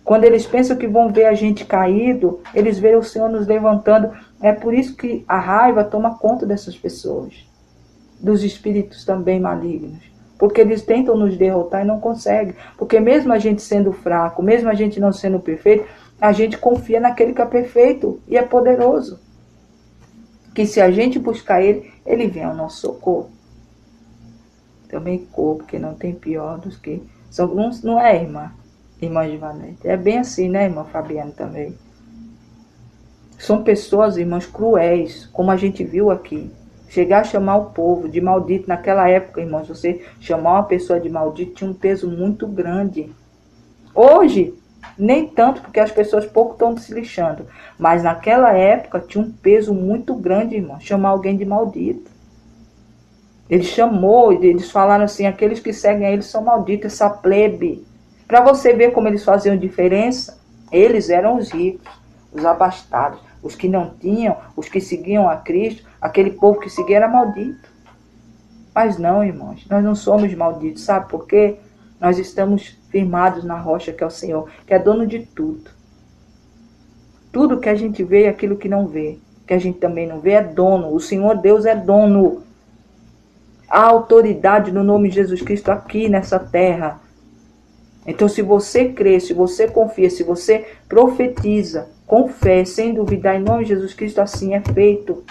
Quando eles pensam que vão ver a gente caído, eles veem o Senhor nos levantando. É por isso que a raiva toma conta dessas pessoas. Dos espíritos também malignos. Porque eles tentam nos derrotar e não conseguem. Porque mesmo a gente sendo fraco, mesmo a gente não sendo perfeito, a gente confia naquele que é perfeito e é poderoso. Que se a gente buscar Ele, Ele vem ao nosso socorro. Também corpo, porque não tem pior dos que... Não é, irmã de Valente? É bem assim, né, irmã Fabiana também? São pessoas, irmãos, cruéis, como a gente viu aqui. Chegar a chamar o povo de maldito. Naquela época, irmãos, você chamar uma pessoa de maldito tinha um peso muito grande. Hoje, nem tanto, porque as pessoas pouco estão se lixando. Mas naquela época tinha um peso muito grande, irmão, chamar alguém de maldito. Ele chamou, eles falaram assim, aqueles que seguem a ele são malditos, essa plebe. Para você ver como eles faziam diferença, eles eram os ricos, os abastados, os que não tinham, os que seguiam a Cristo, aquele povo que seguia era maldito. Mas não, irmãos, nós não somos malditos, sabe por quê? Nós estamos firmados na rocha que é o Senhor, que é dono de tudo. Tudo que a gente vê e aquilo que não vê, que a gente também não vê, é dono. O Senhor Deus é dono. Há autoridade no nome de Jesus Cristo aqui nessa terra. Então, se você crê, se você confia, se você profetiza com fé, sem duvidar, em nome de Jesus Cristo, assim é feito.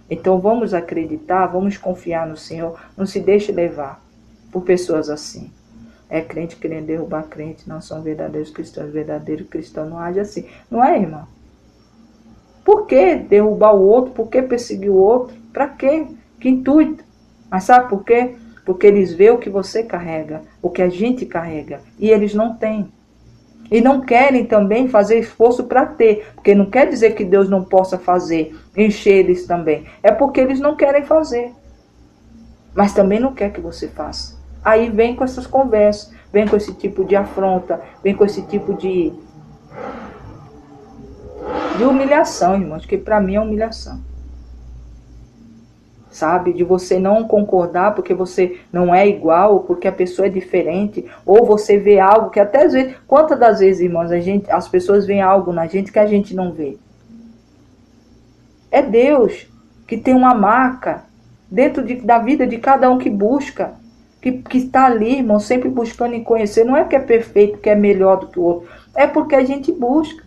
Então, vamos acreditar, vamos confiar no Senhor. Não se deixe levar por pessoas assim. É crente querendo derrubar crente, não são verdadeiros cristãos. Verdadeiro cristão não age assim. Não é, irmão? Por que derrubar o outro? Por que perseguir o outro? Para quê? Que intuito? Mas sabe por quê? Porque eles veem o que você carrega, o que a gente carrega, e eles não têm. E não querem também fazer esforço para ter, porque não quer dizer que Deus não possa fazer, encher eles também. É porque eles não querem fazer. Mas também não quer que você faça. Aí vem com essas conversas, vem com esse tipo de afronta, vem com esse tipo de humilhação, irmãos, que para mim é humilhação. Sabe, de você não concordar porque você não é igual, ou porque a pessoa é diferente, ou você vê algo que até às vezes, quantas das vezes, irmãos, as pessoas veem algo na gente que a gente não vê. É Deus que tem uma marca dentro da vida de cada um que busca. que está ali, irmão, sempre buscando em conhecer. Não é que é perfeito, que é melhor do que o outro. É porque a gente busca.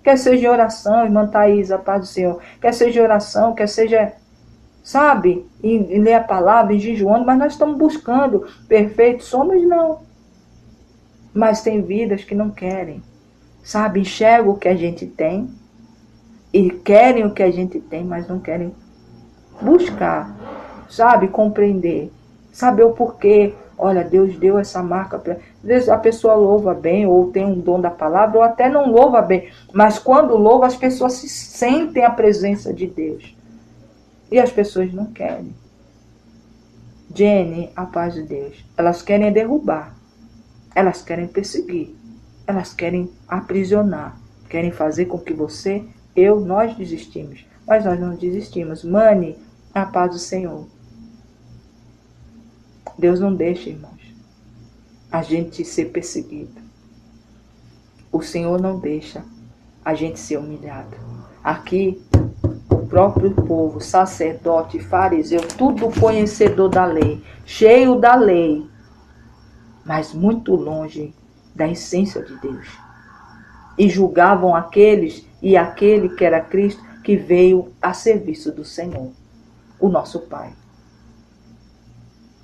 Quer seja oração, irmã Thaís, a paz do Senhor. Quer seja oração, quer seja, sabe, em ler a palavra, em jejuando, mas nós estamos buscando perfeito. Somos não. Mas tem vidas que não querem. Sabe, enxergam o que a gente tem e querem o que a gente tem, mas não querem buscar, sabe, compreender, saber o porquê. Olha, Deus deu essa marca para. Às vezes a pessoa louva bem, ou tem um dom da palavra, ou até não louva bem, mas quando louva, as pessoas se sentem a presença de Deus. E as pessoas não querem. Jenny, a paz de Deus, elas querem derrubar, elas querem perseguir, elas querem aprisionar, querem fazer com que você, nós desistimos. Mas nós não desistimos. Mane, a paz do Senhor. Deus não deixa, irmãos, a gente ser perseguido. O Senhor não deixa a gente ser humilhado. Aqui, o próprio povo, sacerdote, fariseu, tudo conhecedor da lei, cheio da lei, mas muito longe da essência de Deus. E julgavam aqueles e aquele que era Cristo, que veio a serviço do Senhor, o nosso Pai.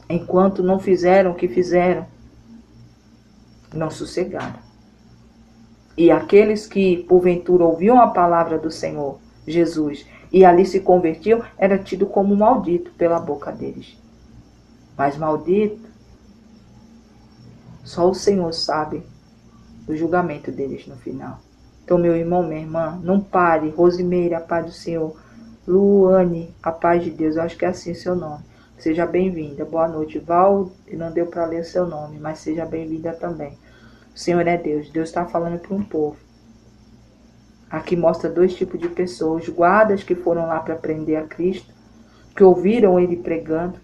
Enquanto não fizeram o que fizeram, não sossegaram. E aqueles que, porventura, ouviam a palavra do Senhor, Jesus, e ali se convertiam, era tido como maldito pela boca deles. Mas maldito, só o Senhor sabe o julgamento deles no final. Então, meu irmão, minha irmã, não pare. Rosimeira, a paz do Senhor. Luane, a paz de Deus. Eu acho que é assim o seu nome. Seja bem-vinda. Boa noite. Val, não deu para ler o seu nome, mas seja bem-vinda também. O Senhor é Deus. Deus está falando para um povo. Aqui mostra dois tipos de pessoas. Os guardas que foram lá para prender a Cristo, que ouviram ele pregando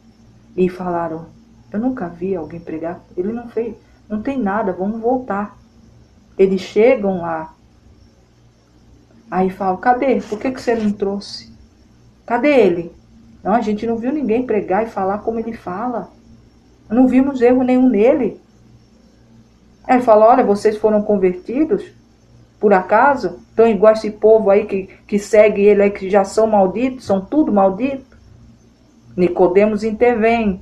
e falaram: eu nunca vi alguém pregar. Ele não fez, não tem nada, vamos voltar. Eles chegam lá. Aí falam: cadê? Por que você não trouxe? Cadê ele? Não, a gente não viu ninguém pregar e falar como ele fala. Não vimos erro nenhum nele. Aí ele fala: olha, vocês foram convertidos? Por acaso? Estão igual esse povo aí que segue ele aí, que já são malditos, são tudo malditos? Nicodemos intervém.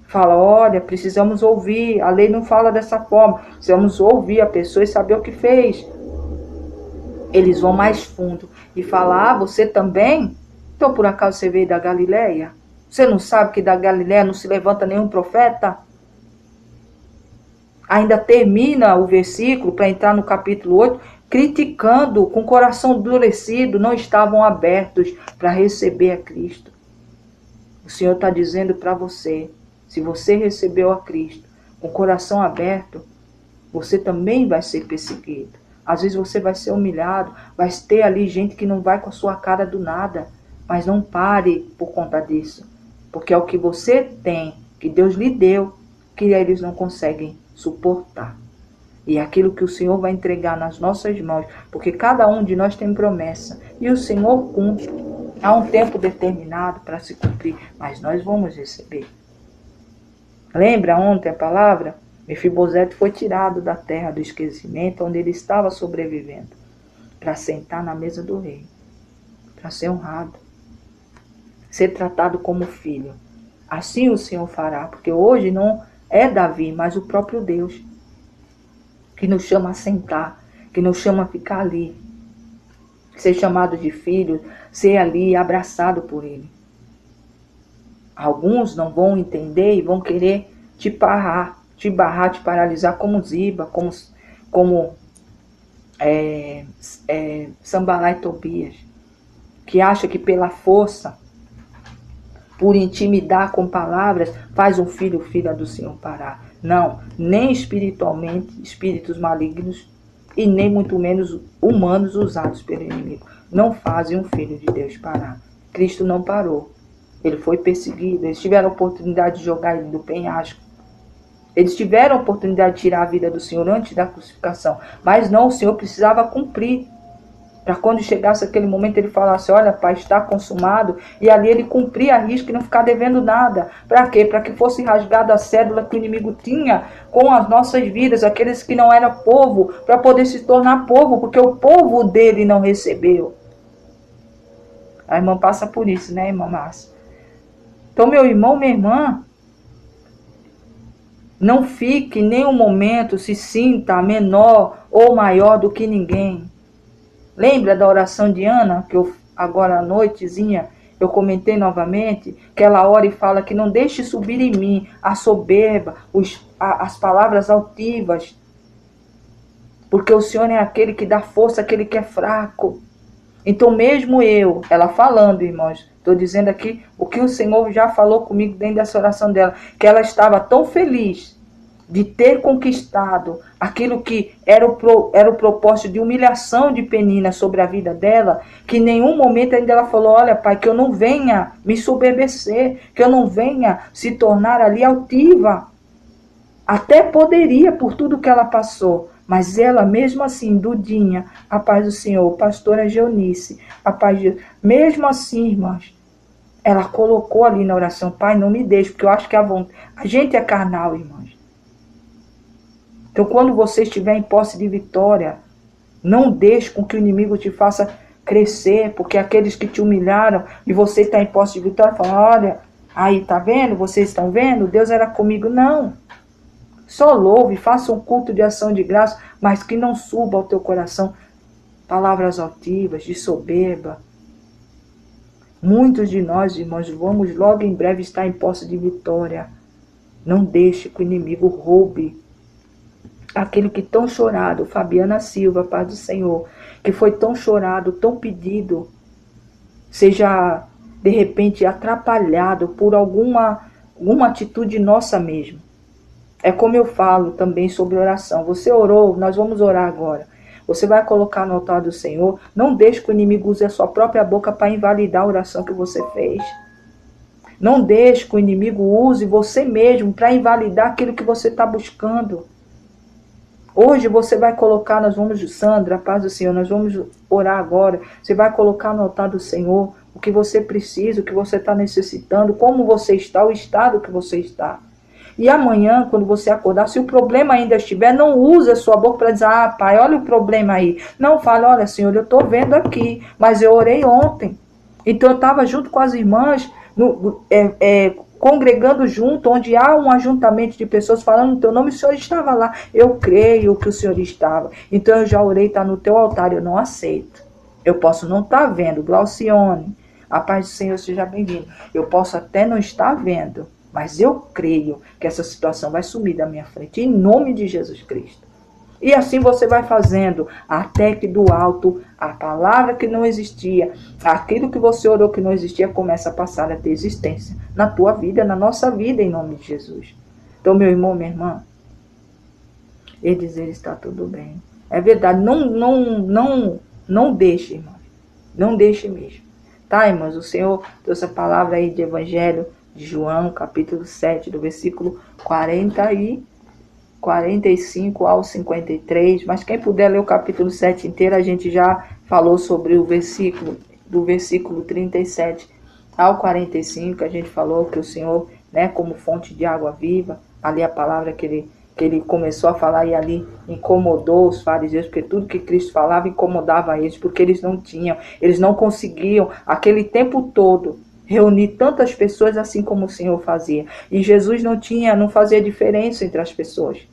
Fala: olha, precisamos ouvir. A lei não fala dessa forma. Precisamos ouvir a pessoa e saber o que fez. Eles vão mais fundo e falam: ah, você também? Então por acaso você veio da Galileia? Você não sabe que da Galileia não se levanta nenhum profeta? Ainda termina o versículo para entrar no capítulo 8, criticando, com o coração endurecido, não estavam abertos para receber a Cristo. O Senhor está dizendo para você: se você recebeu a Cristo com o coração aberto, você também vai ser perseguido. Às vezes você vai ser humilhado, vai ter ali gente que não vai com a sua cara do nada. Mas não pare por conta disso. Porque é o que você tem, que Deus lhe deu, que eles não conseguem suportar. E é aquilo que o Senhor vai entregar nas nossas mãos. Porque cada um de nós tem promessa. E o Senhor cumpre. Há um tempo determinado para se cumprir. Mas nós vamos receber. Lembra ontem a palavra? Mefibosete foi tirado da terra do esquecimento, onde ele estava sobrevivendo, para sentar na mesa do rei, para ser honrado, ser tratado como filho. Assim o Senhor fará, porque hoje não é Davi, mas o próprio Deus, que nos chama a sentar, que nos chama a ficar ali, ser chamado de filho, ser ali abraçado por ele. Alguns não vão entender e vão querer te barrar, te paralisar, como Ziba, como Sambalá e Tobias, que acha que pela força, por intimidar com palavras, faz um filho ou filha do Senhor parar. Não, nem espiritualmente, espíritos malignos, e nem muito menos humanos usados pelo inimigo, não fazem um filho de Deus parar. Cristo não parou. Ele foi perseguido. Eles tiveram a oportunidade de jogar ele do penhasco. Eles tiveram a oportunidade de tirar a vida do Senhor antes da crucificação. Mas não, o Senhor precisava cumprir. Para quando chegasse aquele momento ele falasse, olha, pai, está consumado. E ali ele cumprir a risca e não ficar devendo nada. Para quê? Para que fosse rasgada a cédula que o inimigo tinha com as nossas vidas, aqueles que não eram povo, para poder se tornar povo, porque o povo dele não recebeu. A irmã passa por isso, né, irmã Márcia? Então, meu irmão, minha irmã, não fique em nenhum momento, se sinta menor ou maior do que ninguém. Lembra da oração de Ana, que eu agora à noitezinha eu comentei novamente, que ela ora e fala que não deixe subir em mim a soberba, as palavras altivas, porque o Senhor é aquele que dá força àquele que é fraco. Então mesmo eu, ela falando, irmãos, estou dizendo aqui o que o Senhor já falou comigo dentro dessa oração dela, que ela estava tão feliz de ter conquistado aquilo que era o propósito de humilhação de Penina sobre a vida dela, que em nenhum momento ainda ela falou, olha, pai, que eu não venha me soberbecer, que eu não venha se tornar ali altiva. Até poderia, por tudo que ela passou, mas ela mesmo assim, Dudinha, a paz do Senhor, pastora Geonice, a paz de Deus, mesmo assim, irmãs, ela colocou ali na oração, pai, não me deixe, porque eu acho que a gente é carnal, irmãs. Então, quando você estiver em posse de vitória, não deixe com que o inimigo te faça crescer, porque aqueles que te humilharam e você está em posse de vitória, falam, olha, aí, tá vendo? Vocês estão vendo? Deus era comigo. Não. Só louve, faça um culto de ação de graça, mas que não suba ao teu coração palavras altivas, de soberba. Muitos de nós, irmãos, vamos logo em breve estar em posse de vitória. Não deixe que o inimigo roube aquele que tão chorado, Fabiana Silva, paz do Senhor, que foi tão chorado, tão pedido, seja de repente atrapalhado por alguma atitude nossa mesmo. É como eu falo também sobre oração. Você orou, nós vamos orar agora. Você vai colocar no altar do Senhor. Não deixe que o inimigo use a sua própria boca para invalidar a oração que você fez. Não deixe que o inimigo use você mesmo para invalidar aquilo que você está buscando. Hoje você vai colocar, Sandra, a paz do Senhor, nós vamos orar agora. Você vai colocar no altar do Senhor o que você precisa, o que você está necessitando, como você está, o estado que você está. E amanhã, quando você acordar, se o problema ainda estiver, não use a sua boca para dizer, ah, pai, olha o problema aí. Não, fale, olha, Senhor, eu estou vendo aqui, mas eu orei ontem. Então eu estava junto com as irmãs, congregando junto, onde há um ajuntamento de pessoas falando no teu nome, o Senhor estava lá. Eu creio que o Senhor estava. Então eu já orei, está no teu altar, eu não aceito. Eu posso não estar vendo, Glaucione, a paz do Senhor seja bem-vindo. Eu posso até não estar vendo, mas eu creio que essa situação vai sumir da minha frente, em nome de Jesus Cristo. E assim você vai fazendo, até que do alto, a palavra que não existia, aquilo que você orou que não existia, começa a passar a ter existência na tua vida, na nossa vida, em nome de Jesus. Então, meu irmão, minha irmã, ele dizer está tudo bem. É verdade, não deixe, irmão. Não deixe mesmo. Tá, irmãos? O Senhor trouxe a palavra aí de Evangelho de João, capítulo 7, do versículo 45 ao 53, mas quem puder ler o capítulo 7 inteiro, a gente já falou sobre o versículo, do versículo 37 ao 45, a gente falou que o Senhor, né, como fonte de água viva, ali a palavra que ele começou a falar e ali incomodou os fariseus, porque tudo que Cristo falava incomodava eles, porque eles não conseguiam, aquele tempo todo, reunir tantas pessoas assim como o Senhor fazia. E Jesus não fazia diferença entre as pessoas.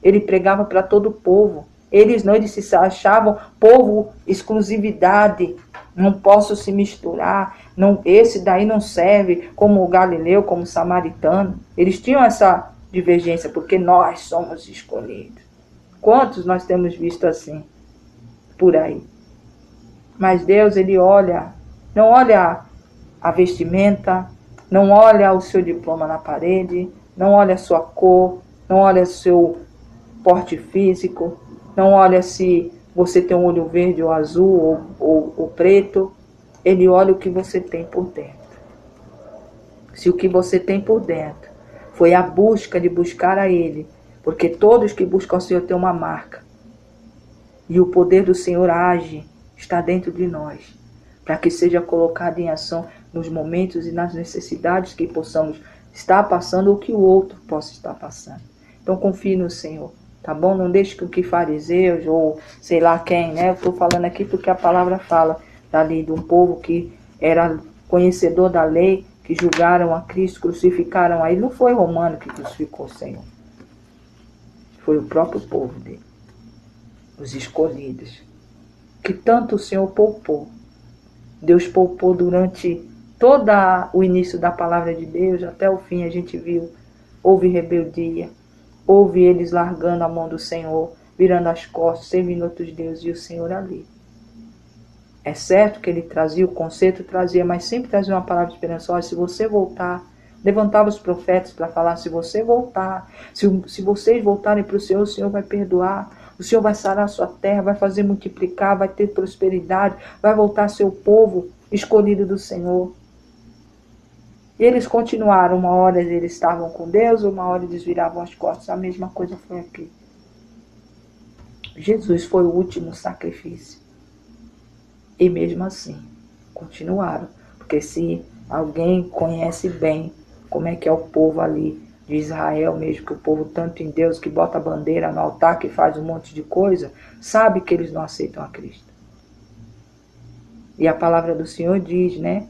Ele pregava para todo o povo. Eles se achavam povo exclusividade. Não posso se misturar. Não, esse daí não serve como o galileu, como o samaritano. Eles tinham essa divergência, porque nós somos escolhidos. Quantos nós temos visto assim por aí? Mas Deus, ele não olha a vestimenta, não olha o seu diploma na parede, não olha a sua cor, não olha o seu porte físico, não olha se você tem um olho verde ou azul ou preto. Ele olha o que você tem por dentro. Se o que você tem por dentro foi a busca de buscar a Ele, porque todos que buscam o Senhor têm uma marca. E o poder do Senhor age está dentro de nós, para que seja colocado em ação nos momentos e nas necessidades que possamos estar passando ou que o outro possa estar passando. Então confie no Senhor, tá bom? Não deixe que fariseus ou sei lá quem, né? Eu estou falando aqui porque a palavra fala dali de um povo que era conhecedor da lei, que julgaram a Cristo, crucificaram a ele. Não foi romano que crucificou o Senhor. Foi o próprio povo dele, os escolhidos, que tanto o Senhor poupou. Deus poupou durante todo o início da palavra de Deus, até o fim a gente viu, houve rebeldia, houve eles largando a mão do Senhor, virando as costas, servindo outros deuses, e o Senhor ali. É certo que ele trazia, o conceito trazia, mas sempre trazia uma palavra de esperança. Olha, se você voltar, levantava os profetas para falar, se você voltar, se vocês voltarem para o Senhor vai perdoar, o Senhor vai sarar a sua terra, vai fazer multiplicar, vai ter prosperidade, vai voltar seu povo escolhido do Senhor. E eles continuaram, uma hora eles estavam com Deus, uma hora eles viravam as costas, a mesma coisa foi aqui. Jesus foi o último sacrifício. E mesmo assim, continuaram. Porque se alguém conhece bem como é que é o povo ali de Israel mesmo, que o povo tanto em Deus, que bota a bandeira no altar, que faz um monte de coisa, sabe que eles não aceitam a Cristo. E a palavra do Senhor diz, né,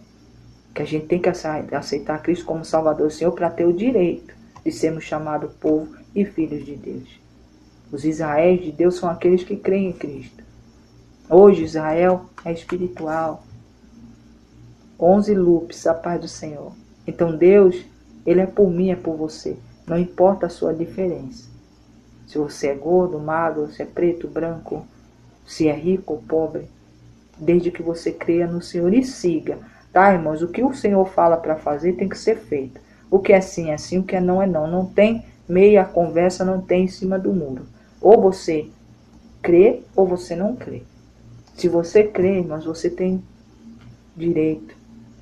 que a gente tem que aceitar a Cristo como Salvador do Senhor para ter o direito de sermos chamados povo e filhos de Deus. Os Israéis de Deus são aqueles que creem em Cristo. Hoje Israel é espiritual. 11 lupes, a paz do Senhor. Então Deus, Ele é por mim, é por você. Não importa a sua diferença. Se você é gordo, magro, se é preto, branco, se é rico ou pobre. Desde que você creia no Senhor e siga. Tá, irmãos? O que o Senhor fala para fazer tem que ser feito. O que é sim é sim, o que é não é não. Não tem meia conversa, não tem em cima do muro. Ou você crê ou você não crê. Se você crê, irmãos, você tem direito.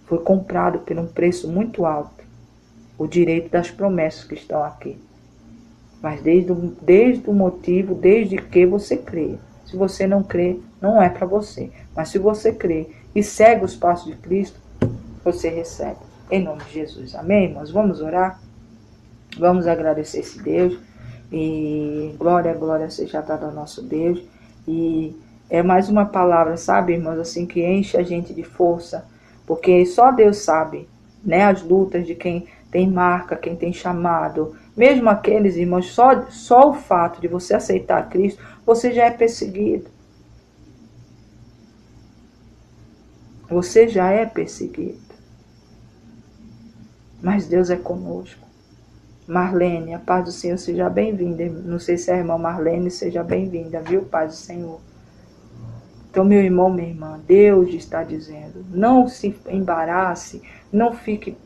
Foi comprado por um preço muito alto. O direito das promessas que estão aqui. Mas desde o motivo, desde que você crê. Se você não crê, não é para você. Mas se você crê e segue os passos de Cristo, você recebe. Em nome de Jesus. Amém, irmãos? Vamos orar? Vamos agradecer esse Deus. E glória seja dada ao nosso Deus. E é mais uma palavra, sabe, irmãos, assim, que enche a gente de força, porque só Deus sabe, né, as lutas de quem tem marca, quem tem chamado, mesmo aqueles, irmãos, só o fato de você aceitar Cristo, você já é perseguido. Você já é perseguido. Mas Deus é conosco. Marlene, a paz do Senhor, seja bem-vinda. Não sei se é a irmã Marlene, seja bem-vinda, viu, paz do Senhor. Então, meu irmão, minha irmã, Deus está dizendo, não se embarace, não fique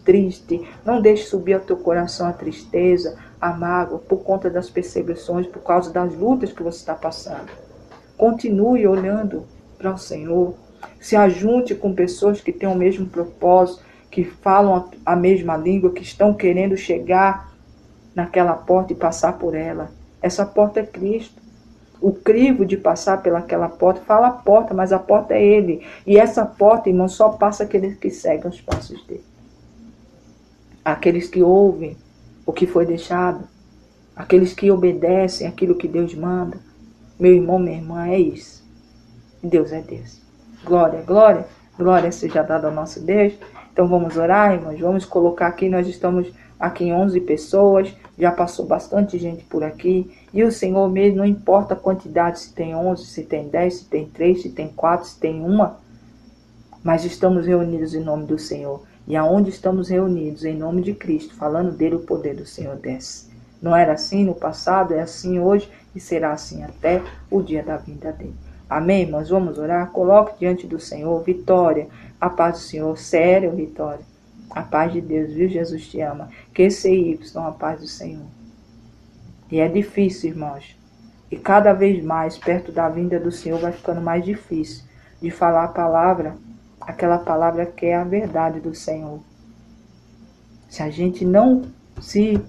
triste, não deixe subir ao teu coração a tristeza, a mágoa, por conta das perseguições, por causa das lutas que você está passando. Continue olhando para o Senhor, se ajunte com pessoas que têm o mesmo propósito, que falam a mesma língua, que estão querendo chegar naquela porta e passar por ela. Essa porta é Cristo. O crivo de passar pelaquela porta, fala a porta, mas a porta é Ele. E essa porta, irmão, só passa aqueles que seguem os passos dele. Aqueles que ouvem o que foi deixado. Aqueles que obedecem aquilo que Deus manda. Meu irmão, minha irmã, é isso. Deus é Deus. Glória seja dada ao nosso Deus. Então vamos orar, irmãos. Vamos colocar aqui, nós estamos aqui em 11 pessoas. Já passou bastante gente por aqui. E o Senhor mesmo, não importa a quantidade, se tem 11, se tem 10, se tem 3, se tem 4, se tem uma. Mas estamos reunidos em nome do Senhor. E aonde estamos reunidos, em nome de Cristo, falando dele, o poder do Senhor desce. Não era assim no passado, é assim hoje e será assim até o dia da vinda dele. Amém, irmãos? Vamos orar? Coloque diante do Senhor, Vitória, a paz do Senhor. Sério, Vitória. A paz de Deus, viu? Jesus te ama. QCY, a paz do Senhor. E é difícil, irmãos. E cada vez mais, perto da vinda do Senhor, vai ficando mais difícil de falar a palavra, aquela palavra que é a verdade do Senhor. Se a gente não se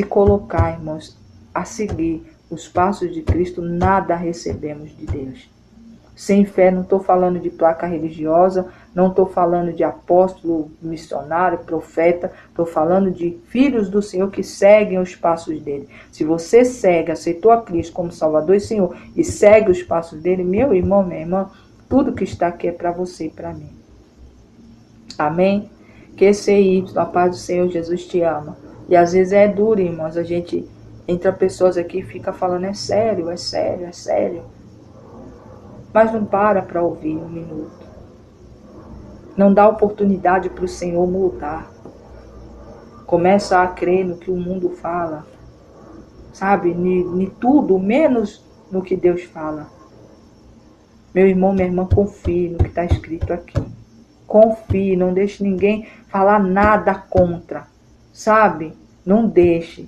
colocar, irmãos, a seguir os passos de Cristo, nada recebemos de Deus. Sem fé, não estou falando de placa religiosa, não estou falando de apóstolo, missionário, profeta, estou falando de filhos do Senhor que seguem os passos dele. Se você segue, aceitou a Cristo como Salvador e Senhor e segue os passos dele, meu irmão, minha irmã, tudo que está aqui é para você e para mim. Amém? QCY, a paz do Senhor Jesus te ama. E às vezes é duro, irmãos, a gente entra pessoas aqui e fica falando, é sério, é sério, é sério. Mas não para ouvir um minuto. Não dá oportunidade para o Senhor mudar. Começa a crer no que o mundo fala. Sabe? Em tudo, menos no que Deus fala. Meu irmão, minha irmã, confie no que está escrito aqui. Confie, não deixe ninguém falar nada contra. Sabe? Não deixe.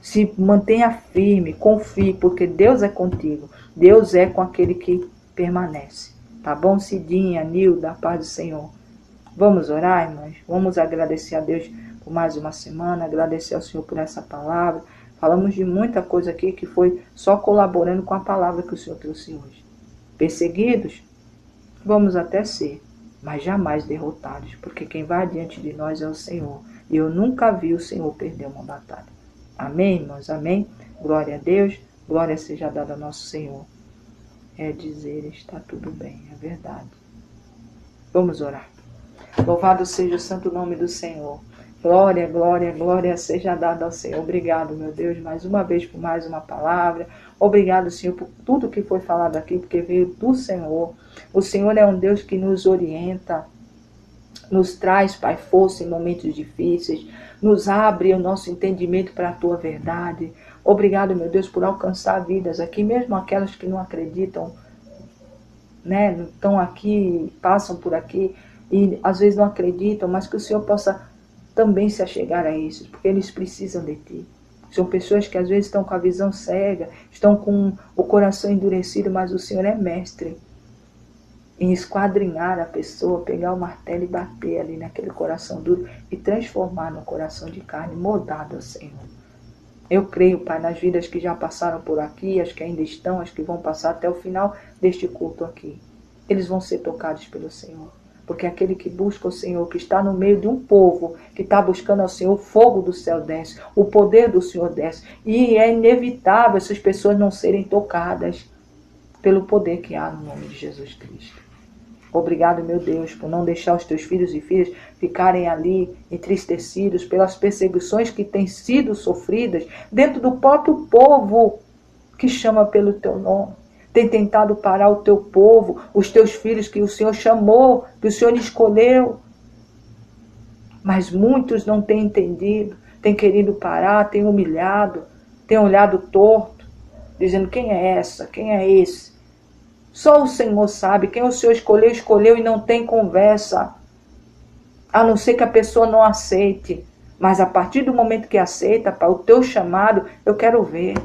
Se mantenha firme, confie, porque Deus é contigo. Deus é com aquele que permanece. Tá bom, Cidinha, Nilda, a paz do Senhor. Vamos orar, irmãos? Vamos agradecer a Deus por mais uma semana, agradecer ao Senhor por essa palavra. Falamos de muita coisa aqui que foi só colaborando com a palavra que o Senhor trouxe hoje. Perseguidos? Vamos até ser, mas jamais derrotados, porque quem vai diante de nós é o Senhor. E eu nunca vi o Senhor perder uma batalha. Amém, irmãos? Amém? Glória a Deus, glória seja dada ao nosso Senhor. É dizer, está tudo bem, é verdade. Vamos orar. Louvado seja o santo nome do Senhor. Glória, glória, glória seja dada ao Senhor. Obrigado, meu Deus, mais uma vez por mais uma palavra. Obrigado, Senhor, por tudo que foi falado aqui, porque veio do Senhor. O Senhor é um Deus que nos orienta, nos traz, Pai, força em momentos difíceis, nos abre o nosso entendimento para a Tua verdade. Obrigado, meu Deus, por alcançar vidas aqui, mesmo aquelas que não acreditam, né? Estão aqui, passam por aqui e às vezes não acreditam, mas que o Senhor possa também se achegar a esses, porque eles precisam de Ti. São pessoas que às vezes estão com a visão cega, estão com o coração endurecido, mas o Senhor é mestre em esquadrinhar a pessoa, pegar o martelo e bater ali naquele coração duro e transformar no coração de carne moldado ao Senhor. Eu creio, Pai, nas vidas que já passaram por aqui, as que ainda estão, as que vão passar até o final deste culto aqui. Eles vão ser tocados pelo Senhor. Porque aquele que busca o Senhor, que está no meio de um povo, que está buscando ao Senhor, o fogo do céu desce, o poder do Senhor desce. E é inevitável essas pessoas não serem tocadas pelo poder que há no nome de Jesus Cristo. Obrigado, meu Deus, por não deixar os teus filhos e filhas ficarem ali entristecidos pelas perseguições que têm sido sofridas dentro do próprio povo que chama pelo teu nome. Tem tentado parar o teu povo, os teus filhos que o Senhor chamou, que o Senhor escolheu. Mas muitos não têm entendido, têm querido parar, têm humilhado, têm olhado torto, dizendo quem é essa, quem é esse? Só o Senhor sabe, quem o Senhor escolheu, escolheu e não tem conversa. A não ser que a pessoa não aceite. Mas a partir do momento que aceita, Pai, o teu chamado, eu quero ver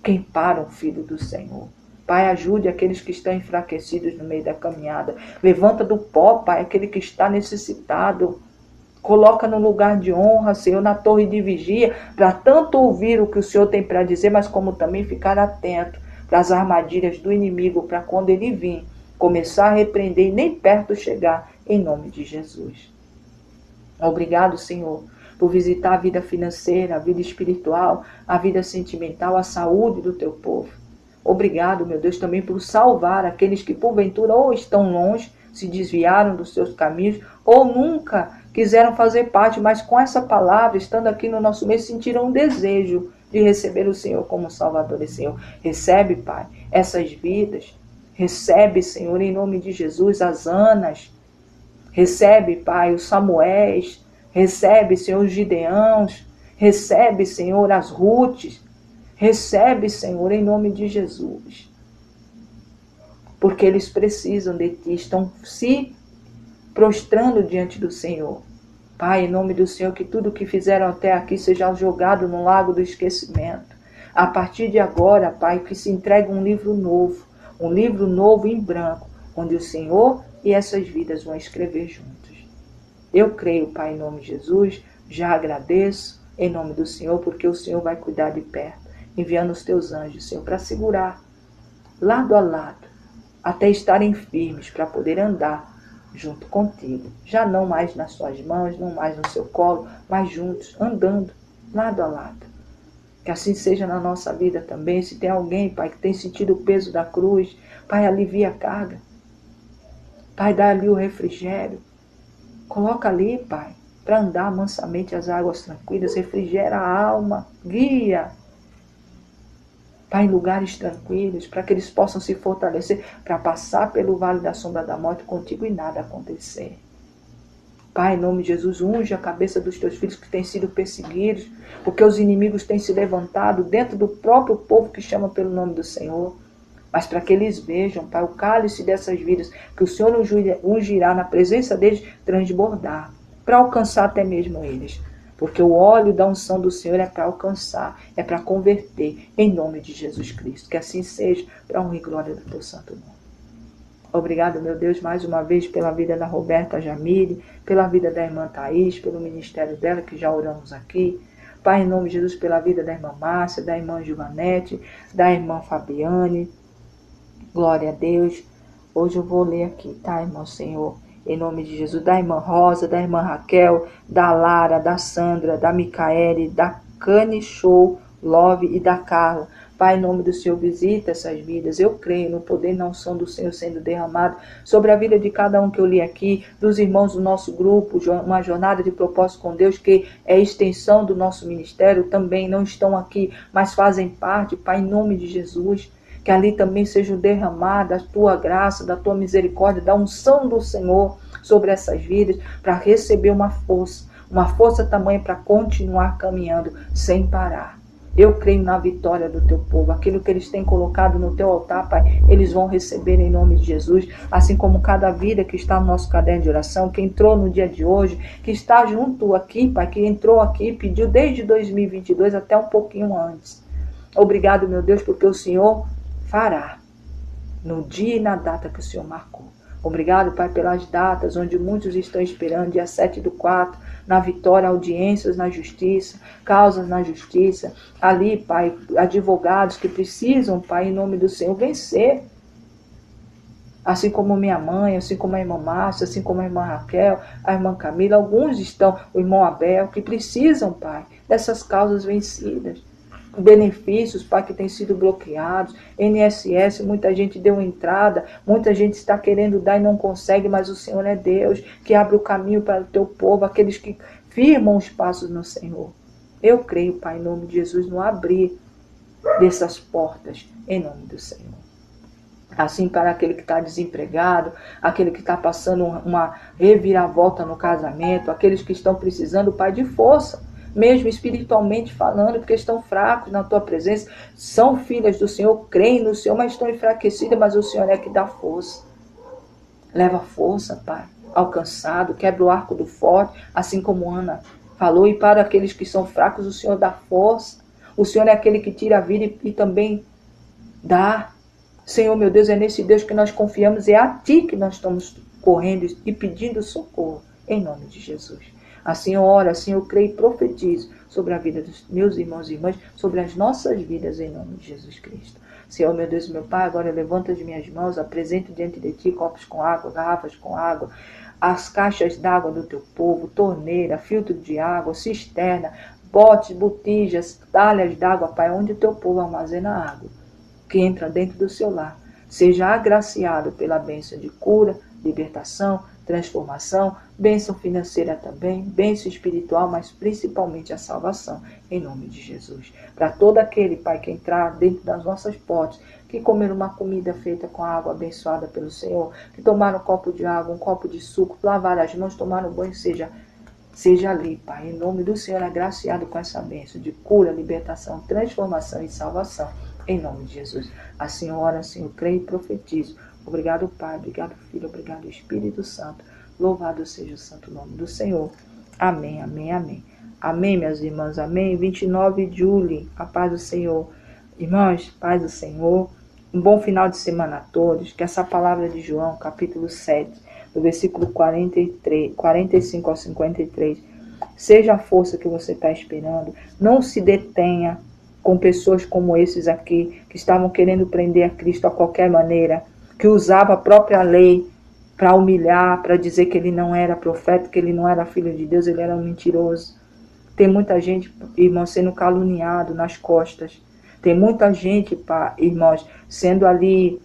quem para um filho do Senhor. Pai, ajude aqueles que estão enfraquecidos no meio da caminhada. Levanta do pó, Pai, aquele que está necessitado. Coloca no lugar de honra, Senhor, na torre de vigia, para tanto ouvir o que o Senhor tem para dizer, mas como também ficar atento para as armadilhas do inimigo, para quando ele vir, começar a repreender e nem perto chegar, em nome de Jesus. Obrigado, Senhor, por visitar a vida financeira, a vida espiritual, a vida sentimental, a saúde do teu povo. Obrigado, meu Deus, também por salvar aqueles que porventura ou estão longe, se desviaram dos seus caminhos, ou nunca quiseram fazer parte, mas com essa palavra, estando aqui no nosso meio, sentiram um desejo de receber o Senhor como Salvador e Senhor. Recebe, Pai, essas vidas. Recebe, Senhor, em nome de Jesus, as Anas. Recebe, Pai, os Samuéis. Recebe, Senhor, os Gideãos. Recebe, Senhor, as Rutes. Recebe, Senhor, em nome de Jesus. Porque eles precisam de Ti, estão se prostrando diante do Senhor. Pai, em nome do Senhor, que tudo que fizeram até aqui seja jogado no lago do esquecimento. A partir de agora, Pai, que se entregue um livro novo em branco, onde o Senhor e essas vidas vão escrever juntos. Eu creio, Pai, em nome de Jesus, já agradeço, em nome do Senhor, porque o Senhor vai cuidar de perto, enviando os teus anjos, Senhor, para segurar, lado a lado, até estarem firmes para poder andar junto contigo. Já não mais nas suas mãos, não mais no seu colo, mas juntos, andando, lado a lado. Que assim seja na nossa vida também. Se tem alguém, Pai, que tem sentido o peso da cruz, Pai, alivia a carga. Pai, dá ali o refrigério. Coloca ali, Pai, para andar mansamente as águas tranquilas, refrigera a alma, guia, Pai, em lugares tranquilos, para que eles possam se fortalecer, para passar pelo vale da sombra da morte contigo e nada acontecer. Pai, em nome de Jesus, unge a cabeça dos teus filhos que têm sido perseguidos, porque os inimigos têm se levantado dentro do próprio povo que chama pelo nome do Senhor. Mas para que eles vejam, Pai, o cálice dessas vidas, que o Senhor ungirá na presença deles, transbordar, para alcançar até mesmo eles. Porque o óleo da unção do Senhor é para alcançar, é para converter, em nome de Jesus Cristo. Que assim seja, para honra e glória do teu santo nome. Obrigado, meu Deus, mais uma vez pela vida da Roberta Jamile, pela vida da irmã Thaís, pelo ministério dela, que já oramos aqui. Pai, em nome de Jesus, pela vida da irmã Márcia, da irmã Gilvanete, da irmã Fabiane. Glória a Deus. Hoje eu vou ler aqui, tá, irmão Senhor? Em nome de Jesus, da irmã Rosa, da irmã Raquel, da Lara, da Sandra, da Micaele, da Cane Show, Love e da Carla. Pai, em nome do Senhor, visita essas vidas. Eu creio no poder e na unção do Senhor sendo derramado sobre a vida de cada um que eu li aqui, dos irmãos do nosso grupo, uma jornada de propósito com Deus, que é extensão do nosso ministério, também não estão aqui, mas fazem parte, Pai, em nome de Jesus. Que ali também seja derramada a tua graça, da tua misericórdia, da unção do Senhor sobre essas vidas, para receber uma força tamanha para continuar caminhando sem parar. Eu creio na vitória do teu povo. Aquilo que eles têm colocado no teu altar, Pai, eles vão receber em nome de Jesus. Assim como cada vida que está no nosso caderno de oração, que entrou no dia de hoje, que está junto aqui, Pai, que entrou aqui, pediu desde 2022 até um pouquinho antes. Obrigado, meu Deus, porque o Senhor fará no dia e na data que o Senhor marcou. Obrigado, Pai, pelas datas onde muitos estão esperando, dia 7/4, na vitória, audiências na justiça, causas na justiça. Ali, Pai, advogados que precisam, Pai, em nome do Senhor, vencer. Assim como minha mãe, assim como a irmã Márcia, assim como a irmã Raquel, a irmã Camila, alguns estão, o irmão Abel, que precisam, Pai, dessas causas vencidas. Benefícios, Pai, que têm sido bloqueados, INSS, muita gente deu entrada, muita gente está querendo dar e não consegue, mas o Senhor é Deus, que abre o caminho para o teu povo, aqueles que firmam os passos no Senhor. Eu creio, Pai, em nome de Jesus, no abrir dessas portas, em nome do Senhor. Assim, para aquele que está desempregado, aquele que está passando uma reviravolta no casamento, aqueles que estão precisando, Pai, de força, mesmo espiritualmente falando, porque estão fracos na tua presença, são filhas do Senhor, creem no Senhor, mas estão enfraquecidas, mas o Senhor é que dá força. Leva força, Pai, alcançado, quebra o arco do forte, assim como Ana falou, e para aqueles que são fracos, o Senhor dá força. O Senhor é aquele que tira a vida e também dá. Senhor, meu Deus, é nesse Deus que nós confiamos, é a Ti que nós estamos correndo e pedindo socorro, em nome de Jesus. Assim eu oro, assim eu creio e profetizo sobre a vida dos meus irmãos e irmãs, sobre as nossas vidas, em nome de Jesus Cristo. Senhor, meu Deus e meu Pai, agora eu levanto as minhas mãos, apresento diante de Ti copos com água, garrafas com água, as caixas d'água do Teu povo, torneira, filtro de água, cisterna, botes, botijas, talhas d'água, Pai, onde o Teu povo armazena água, que entra dentro do seu lar. Seja agraciado pela bênção de cura, libertação, transformação, bênção financeira também, bênção espiritual, mas principalmente a salvação, em nome de Jesus. Para todo aquele, Pai, que entrar dentro das nossas portas, que comer uma comida feita com água abençoada pelo Senhor, que tomar um copo de água, um copo de suco, lavar as mãos, tomar um banho, seja ali, Pai, em nome do Senhor, agraciado com essa bênção de cura, libertação, transformação e salvação, em nome de Jesus. Assim eu oro, assim eu creio e profetizo. Obrigado, Pai, obrigado, Filho, obrigado, Espírito Santo. Louvado seja o santo nome do Senhor. Amém, amém, amém. Amém, minhas irmãs, amém. 29 de julho, a paz do Senhor. Irmãos, paz do Senhor. Um bom final de semana a todos. Que essa palavra de João, capítulo 7, do versículo 45 ao 53, seja a força que você está esperando. Não se detenha com pessoas como esses aqui, que estavam querendo prender a Cristo a qualquer maneira. que usava a própria lei para humilhar, para dizer que ele não era profeta, que ele não era filho de Deus, ele era um mentiroso. Tem muita gente, irmãos, sendo caluniado nas costas. Tem muita gente, irmãos, sendo ali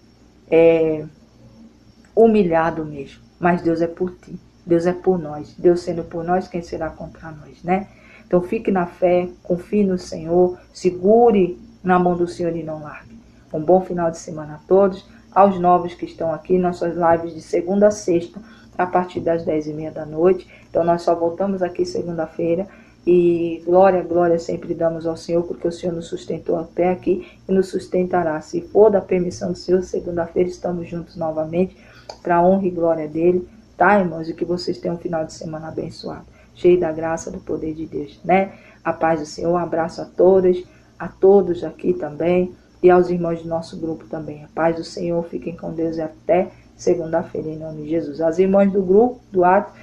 humilhado mesmo. Mas Deus é por ti. Deus é por nós. Deus sendo por nós, quem será contra nós, né? Então fique na fé, confie no Senhor, segure na mão do Senhor e não largue. Um bom final de semana a todos. Aos novos que estão aqui, nossas lives de segunda a sexta, a partir das 10h30 da noite. Então nós só voltamos aqui segunda-feira. E glória, glória sempre damos ao Senhor, porque o Senhor nos sustentou até aqui e nos sustentará. Se for da permissão do Senhor, segunda-feira estamos juntos novamente, para a honra e glória dele. Tá, irmãos? E que vocês tenham um final de semana abençoado, cheio da graça, do poder de Deus, né? A paz do Senhor, um abraço a todos aqui também, e aos irmãos do nosso grupo também. A paz do Senhor, fiquem com Deus e até segunda-feira, em nome de Jesus. As irmãs do grupo, do ato,